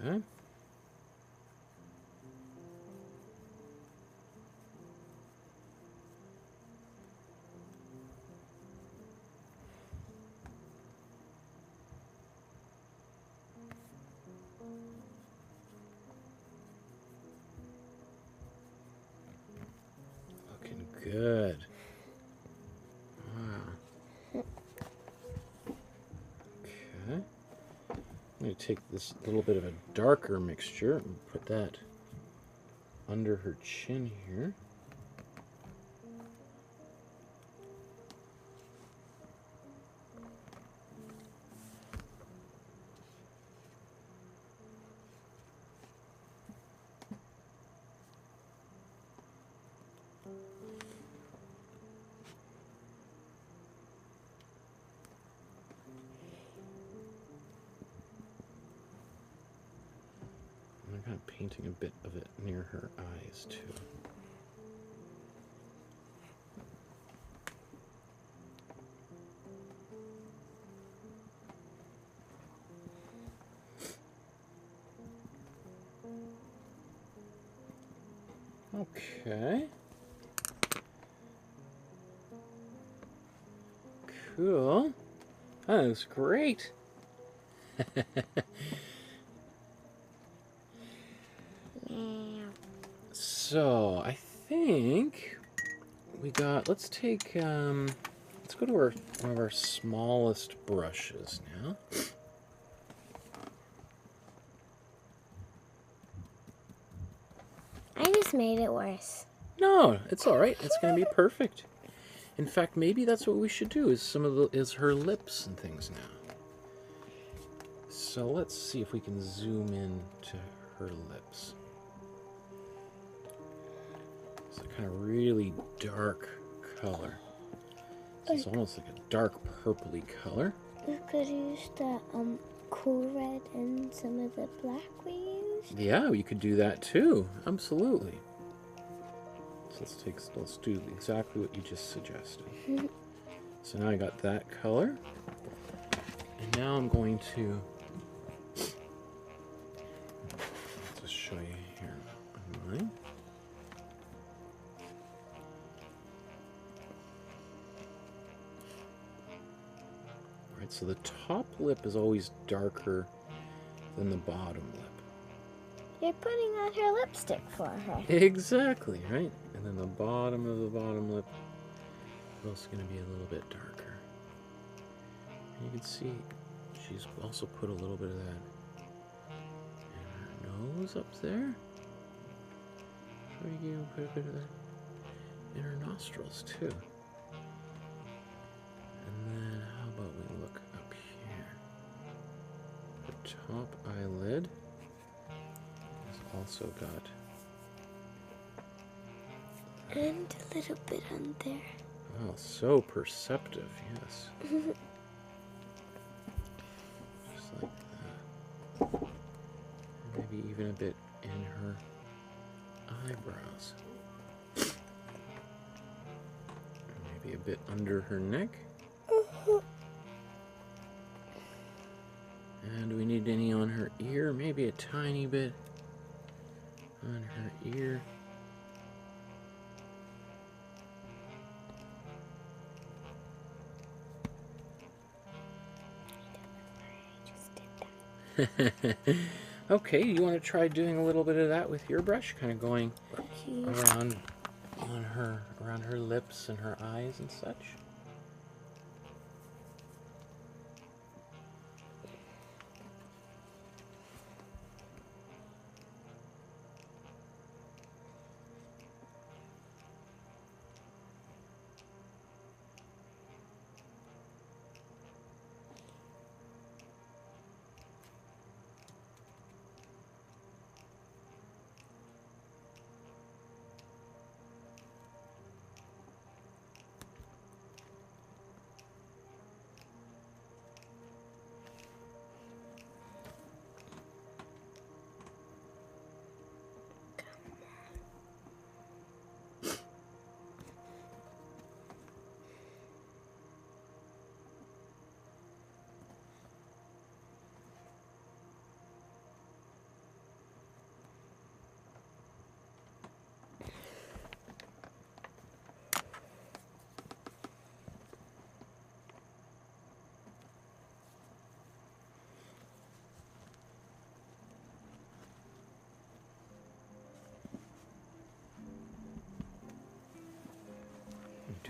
Okay. Looking good. Wow. Okay. I'm going to take this little bit of a darker mixture and put that under her chin here. I'm kind of painting a bit of it near her eyes too. Okay. Cool. That was great. So, I think we got, let's take, let's go to one of our smallest brushes now. I just made it worse. No, it's all right. It's going to be perfect. In fact, maybe that's what we should do, is her lips and things now. So let's see if we can zoom in to her lips. It's a kind of really dark color. So it's almost like a dark purpley color. We could use the cool red and some of the black we used. Yeah, you could do that too. Absolutely. So let's do exactly what you just suggested. So now I got that color. And now I'm going to just show you here on mine. Right, so the top lip is always darker than the bottom lip. You're putting on her lipstick for her. Exactly, right? And then the bottom of the bottom lip is also going to be a little bit darker. And you can see she's also put a little bit of that in her nose up there. So you can put a bit of that in her nostrils too. And then how about we look up here? Her top eyelid has also got, And a little bit on there. oh, so perceptive, yes. Just like that. Maybe even a bit in her eyebrows. Maybe a bit under her neck. And do we need any on her ear? Maybe a tiny bit on her ear. Okay, you want to try doing a little bit of that with your brush, kind of going around around her lips and her eyes and such.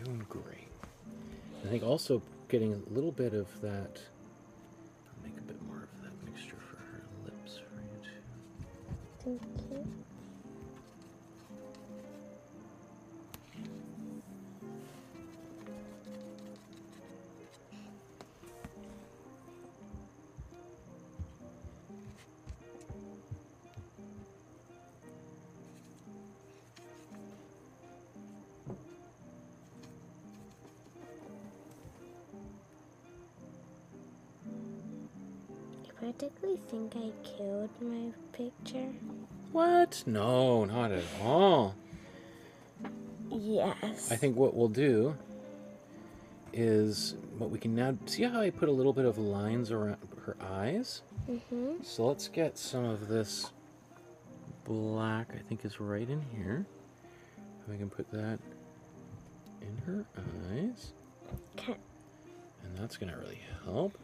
doing great. I think also getting a little bit of that, I'll make a bit more of that mixture for her lips for you too. Thank you. I practically think I killed my picture. What? No, not at all. Yes. I think what we'll do is, what we can now, see how I put a little bit of lines around her eyes? Mm-hmm. So let's get some of this black, I think is right in here. We can put that in her eyes. Okay. And that's going to really help.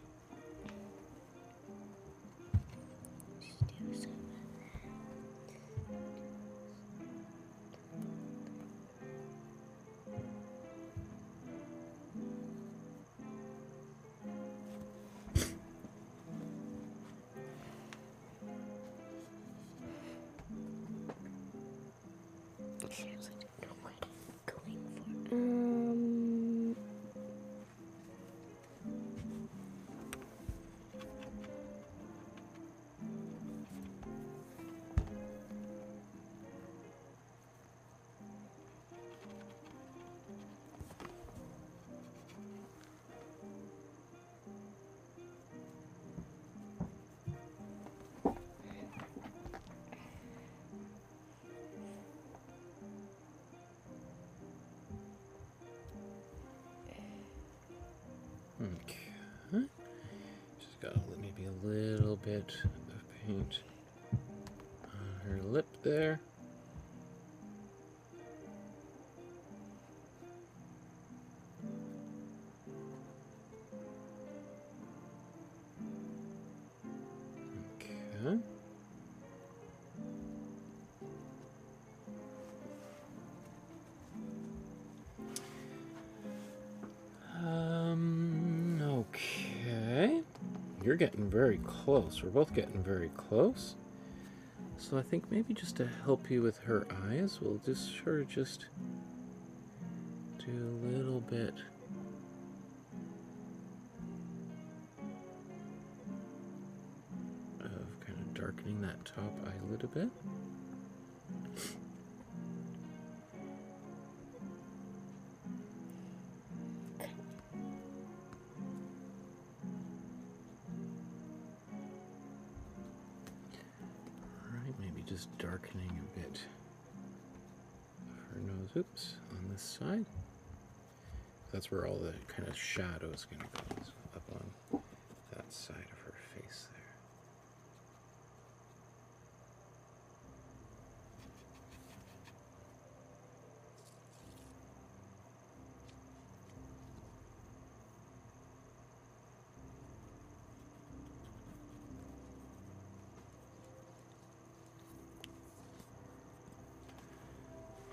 Okay. Just got maybe a little bit of paint on her lip there. Okay. Okay. You're getting very close. We're both getting very close. So I think maybe just to help you with her eyes, we'll just sort of just do a little bit. Of kind of darkening that top eyelid a bit. Just darkening a bit of her nose, oops, on this side. That's where all the kind of shadow is going to go, up on that side of her face there.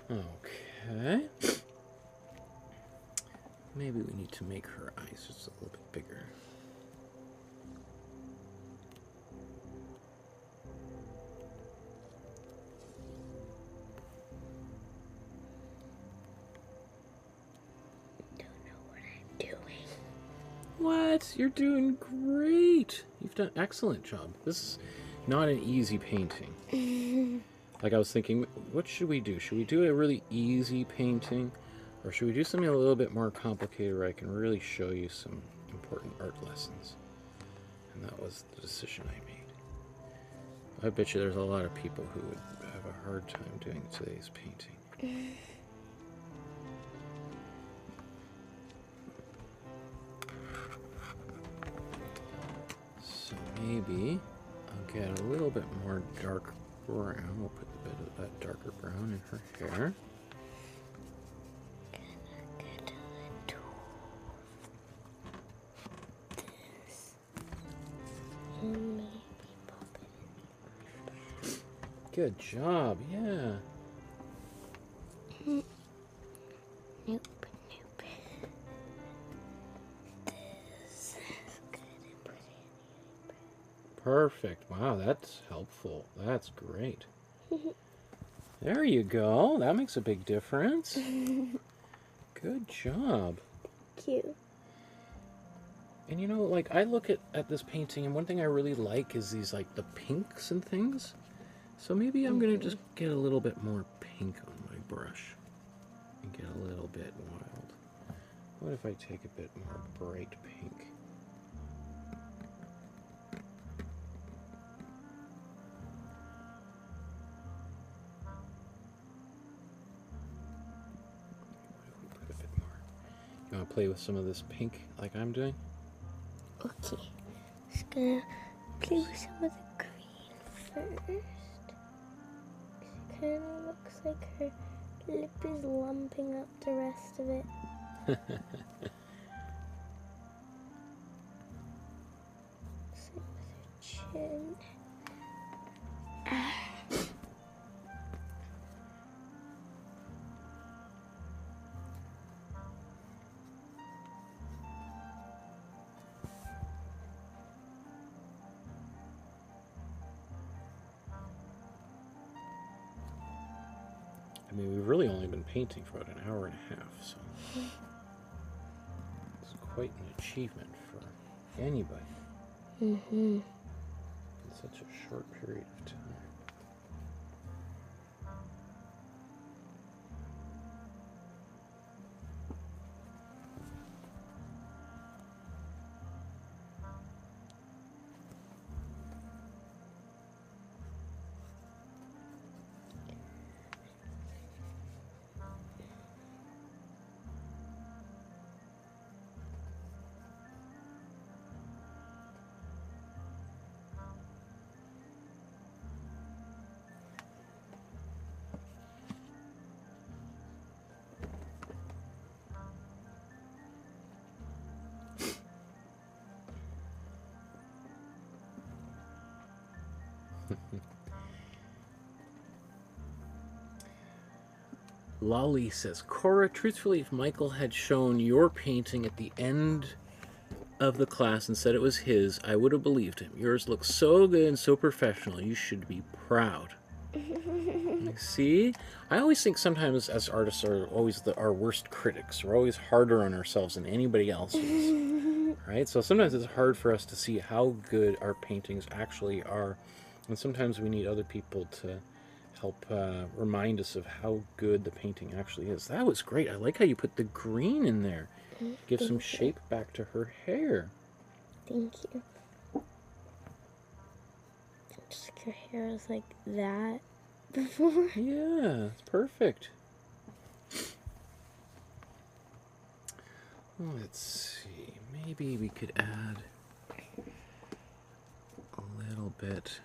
Okay. Maybe we need to make her eyes just a little bit bigger. Don't know what I'm doing. What? You're doing great. You've done an excellent job. This is not an easy painting. Like I was thinking, what should we do? Should we do a really easy painting? Or should we do something a little bit more complicated where I can really show you some important art lessons? And that was the decision I made. I bet you there's a lot of people who would have a hard time doing today's painting. So maybe I'll get a little bit more dark brown. We'll put a bit of that darker brown in her hair. Good job, yeah. Nope, nope. Perfect. Wow, that's helpful. That's great. There you go. That makes a big difference. Good job. Cute. And you know, like, I look at this painting, and one thing I really like is these, like, the pinks and things. So maybe I'm going to just get a little bit more pink on my brush and get a little bit wild. What if I take a bit more bright pink? What if we put a bit more? You want to play with some of this pink like I'm doing? Okay. Just gonna play with some of the green first. It kind of looks like her lip is lumping up the rest of it. Same with her chin. I mean, we've really only been painting for about an hour and a half, so it's quite an achievement for anybody in such a short period of time. Lolly says, Cora, truthfully, if Michael had shown your painting at the end of the class and said it was his, I would have believed him. Yours looks so good and so professional. You should be proud. See? I always think sometimes as artists are always our worst critics. We're always harder on ourselves than anybody else is. Right? So sometimes it's hard for us to see how good our paintings actually are. And sometimes we need other people to help remind us of how good the painting actually is. That was great. I like how you put the green in there. Give some shape back to her hair. Thank you. Just like her hair is like that before. Yeah, it's perfect. Let's see. Maybe we could add a little bit.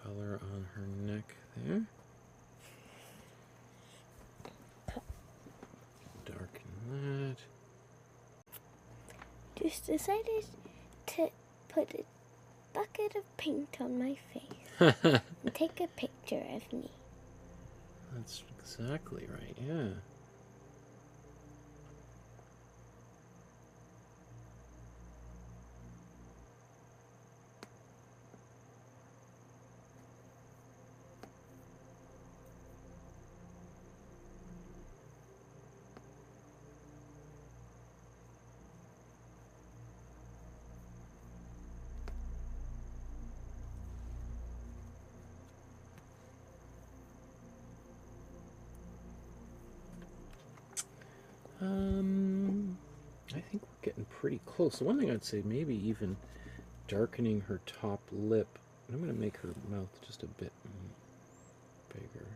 Color on her neck there. Darken that. Just decided to put a bucket of paint on my face and take a picture of me. That's exactly right, yeah. I think we're getting pretty close. The one thing I'd say, maybe even darkening her top lip. I'm going to make her mouth just a bit bigger here.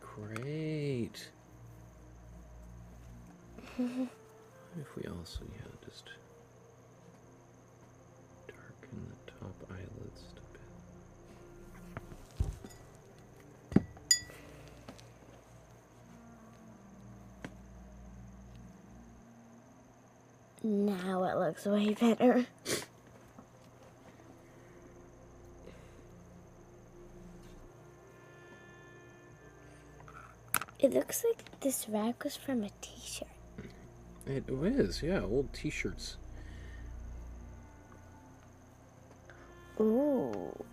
Great. If we also, just Now it looks way better. It looks like this rag was from a t-shirt. It is, yeah, old t-shirts. Ooh.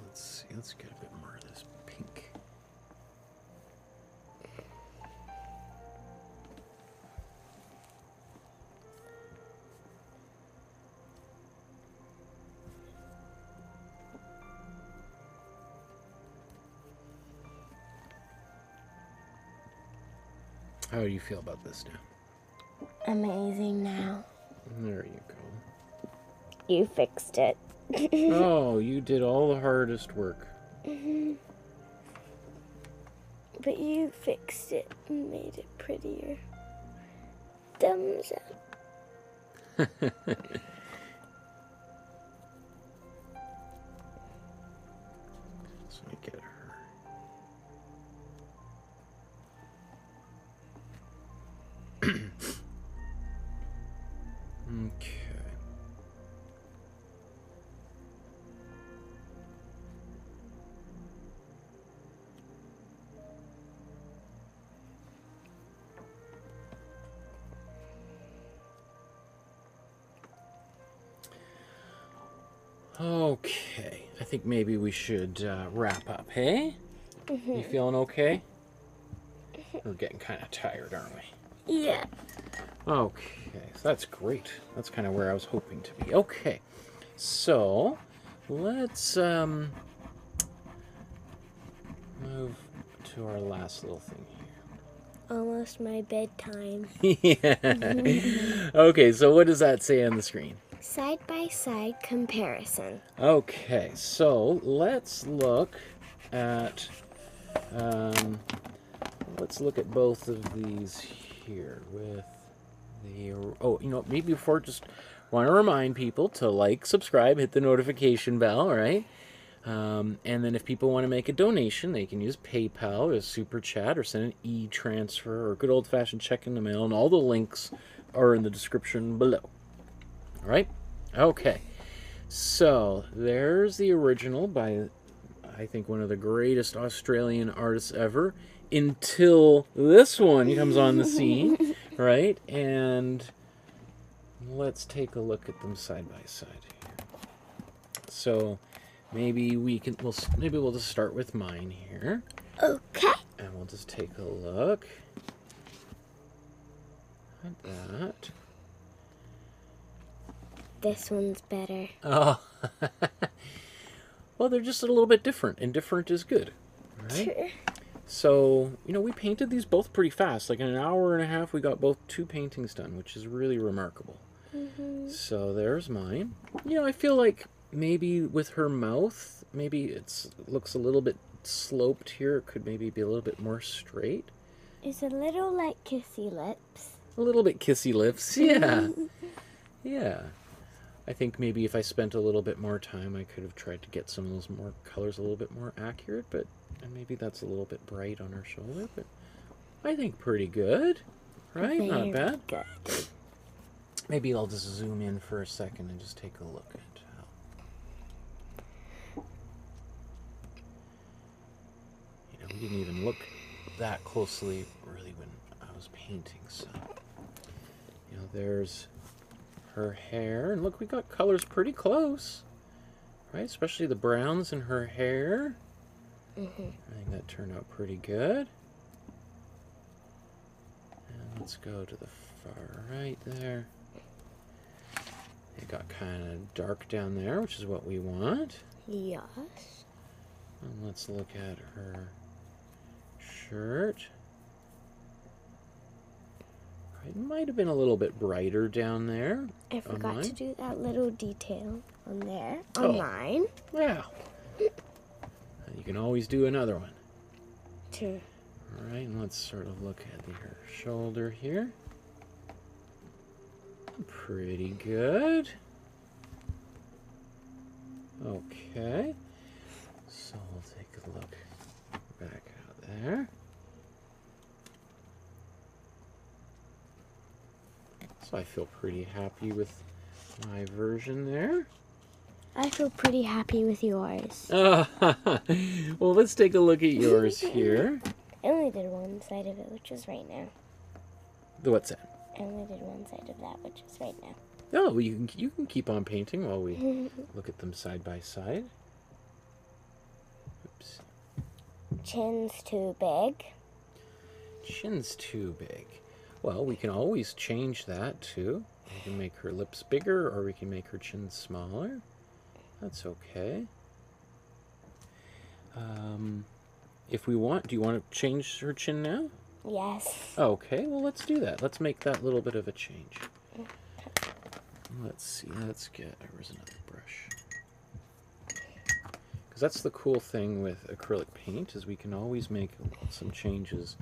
Let's see, let's get a bit more of this pink. How do you feel about this now? Amazing now. There you go. You fixed it. Oh, you did all the hardest work. But you fixed it and made it prettier. Thumbs up. So we get her. Okay. Okay, I think maybe we should wrap up, hey? You feeling okay? We're getting kind of tired, aren't we? Yeah. Okay, so that's great. That's kind of where I was hoping to be. Okay, so let's move to our last little thing here. Almost my bedtime. Yeah. Okay, so what does that say on the screen? Side-by-side comparison. Okay, so let's look at both of these here with the, oh, you know, maybe before, just want to remind people to like, subscribe, hit the notification bell, right? And then if people want to make a donation, they can use PayPal or Super Chat or send an e-transfer or good old-fashioned check in the mail, and all the links are in the description below. All right? Okay. So, there's the original by, I think, one of the greatest Australian artists ever, until this one comes on the scene, right? And let's take a look at them side by side here. So, maybe we'll just start with mine here. Okay. And we'll just take a look at that. This one's better. Oh. Well, they're just a little bit different, and different is good, right? Sure. So, you know, we painted these both pretty fast. Like in an hour and a half, we got both 2 paintings done, which is really remarkable. So there's mine. You know, I feel like maybe with her mouth, maybe it looks a little bit sloped here. It could maybe be a little bit more straight. It's a little like kissy lips. A little bit kissy lips, yeah. Yeah. I think maybe if I spent a little bit more time, I could have tried to get some of those more colors a little bit more accurate, but and maybe that's a little bit bright on her shoulder, but I think pretty good, right? Very Not bad. good. Maybe I'll just zoom in for a second and just take a look at how... You know, we didn't even look that closely, really, when I was painting, so... You know, there's her hair, and look, we got colors pretty close, right? Especially the browns in her hair. I think that turned out pretty good. And let's go to the far right there. It got kind of dark down there, which is what we want. Yes. And let's look at her shirt. It might have been a little bit brighter down there. I forgot to do that little detail on there, on Oh. mine. Yeah. You can always do another one. Sure. Alright, and let's sort of look at her shoulder here. Pretty good. Okay. So we'll take a look back out there. So I feel pretty happy with my version there. I feel pretty happy with yours. Well, let's take a look at yours here. I only did one side of it, which is right now. What's that? I only did one side of that, which is right now. Oh, well, you can keep on painting while we look at them side by side. Oops. Chin's too big. Chin's too big. Well, we can always change that too. We can make her lips bigger, or we can make her chin smaller. That's okay. If we want, do you want to change her chin now? Yes. Okay, well, let's do that. Let's make that little bit of a change. Let's see, where's another brush? Because that's the cool thing with acrylic paint, is we can always make some changes.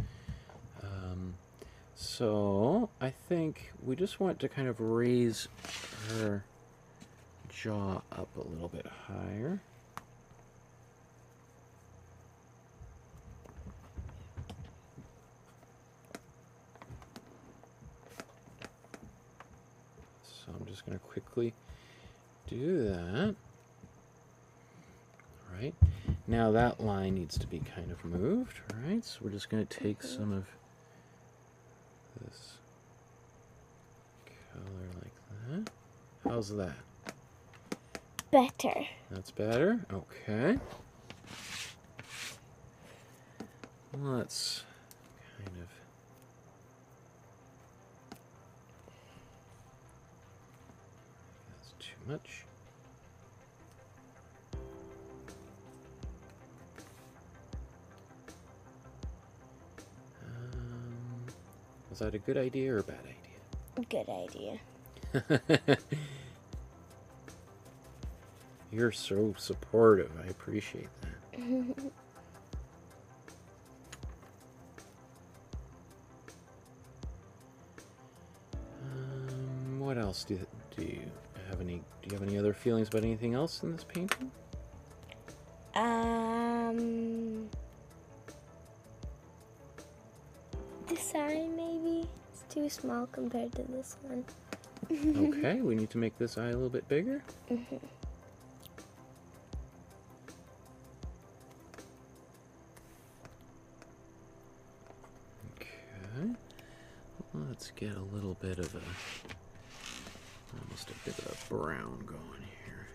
So, I think we just want to kind of raise her jaw up a little bit higher. So I'm just going to quickly do that. All right. Now that line needs to be kind of moved, right? So we're just going to take some of this color like that. How's that? Better. That's better. Okay. Let's kind of... That's too much. Was that a good idea or a bad idea? Good idea. You're so supportive. I appreciate that. What else do you have any? Do you have any other feelings about anything else in this painting? This eye maybe it's too small compared to this one. Okay, we need to make this eye a little bit bigger. Okay, let's get a little bit of almost a bit of a brown going here.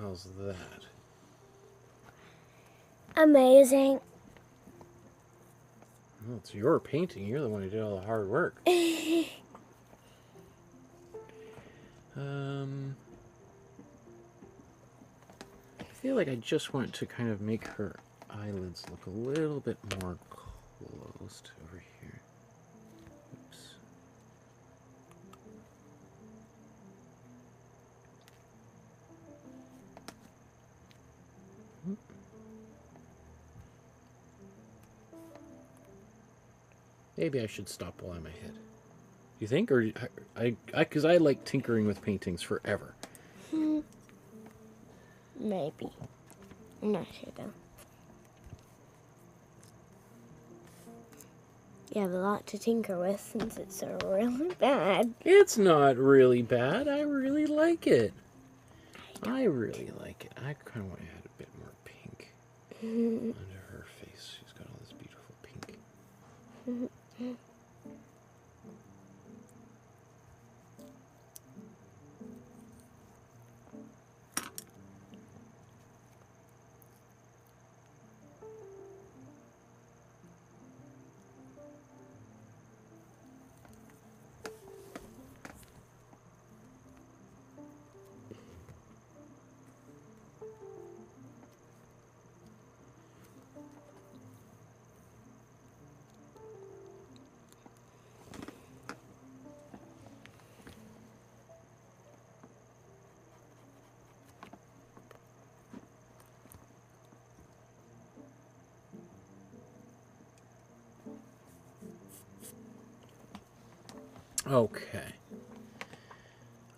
How's that? Amazing. Well, it's your painting. You're the one who did all the hard work. I feel like I just want to kind of make her eyelids look a little bit more closed over here. Oops. Maybe I should stop while I'm ahead. Do you think? Or because I like tinkering with paintings forever. Maybe. I'm not sure though. You have a lot to tinker with since it's so really bad. It's not really bad. I really like it. I really like it. I kind of want to add a bit more pink under her face. She's got all this beautiful pink. Okay.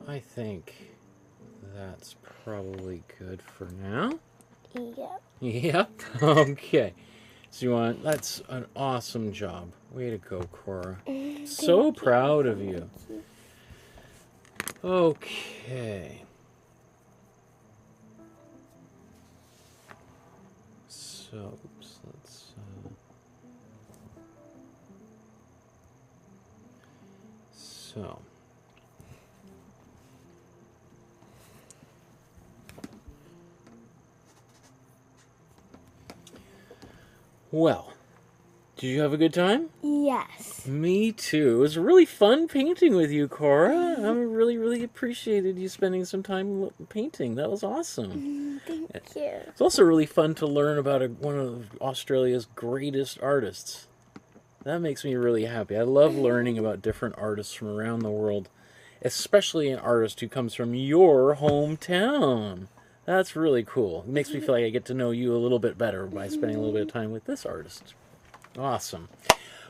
I think that's probably good for now. Yep. Yep. Okay. So you want, that's an awesome job. Way to go, Cora. So proud of you. Okay. So, oops, let's... So... Well, did you have a good time? Yes. Me too. It was really fun painting with you, Cora. I really, really appreciated you spending some time painting. That was awesome. Thank you. It's also really fun to learn about one of Australia's greatest artists. That makes me really happy. I love learning about different artists from around the world, especially an artist who comes from your hometown. That's really cool. It makes me feel like I get to know you a little bit better by spending a little bit of time with this artist. Awesome.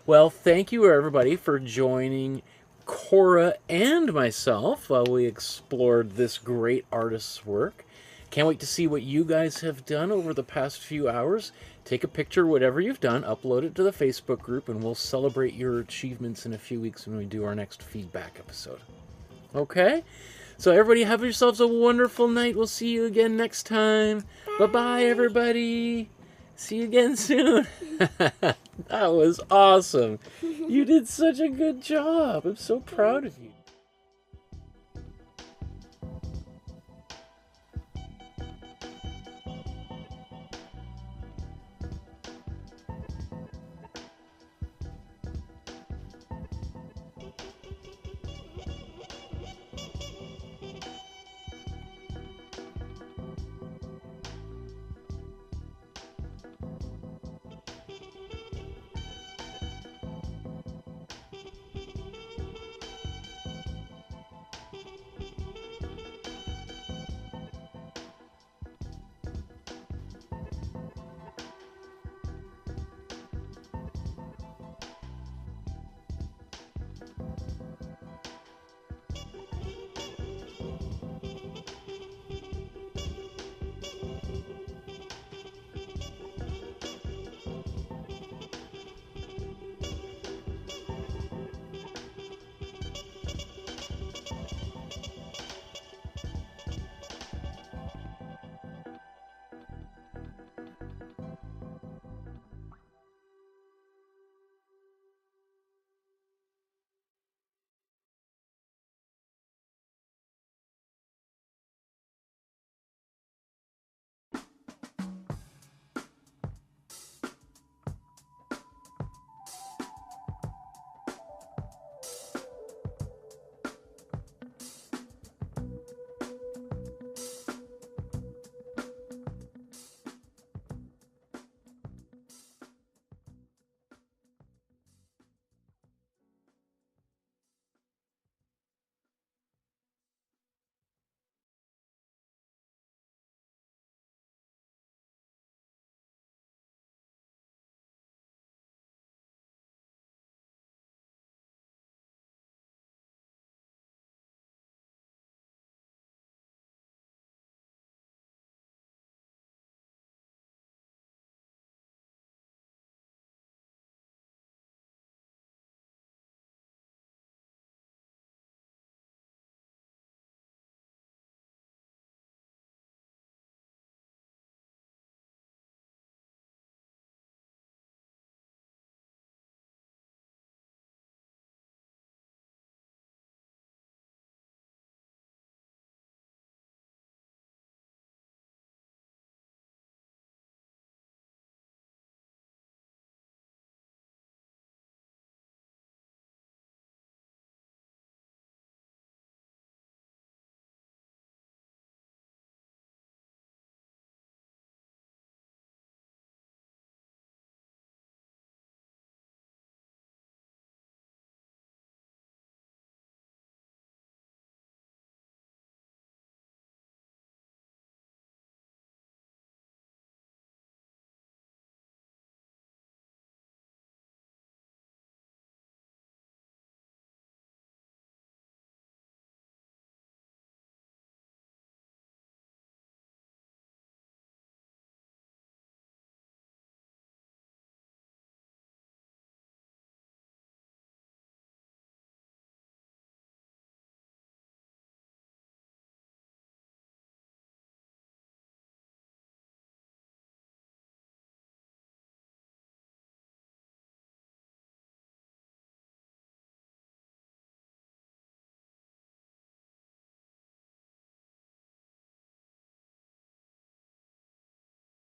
Well, thank you, everybody, for joining Cora and myself while we explored this great artist's work. Can't wait to see what you guys have done over the past few hours. Take a picture, whatever you've done, upload it to the Facebook group, and we'll celebrate your achievements in a few weeks when we do our next feedback episode. Okay? So everybody have yourselves a wonderful night. We'll see you again next time. Bye-bye, everybody. See you again soon. That was awesome. You did such a good job. I'm so proud of you.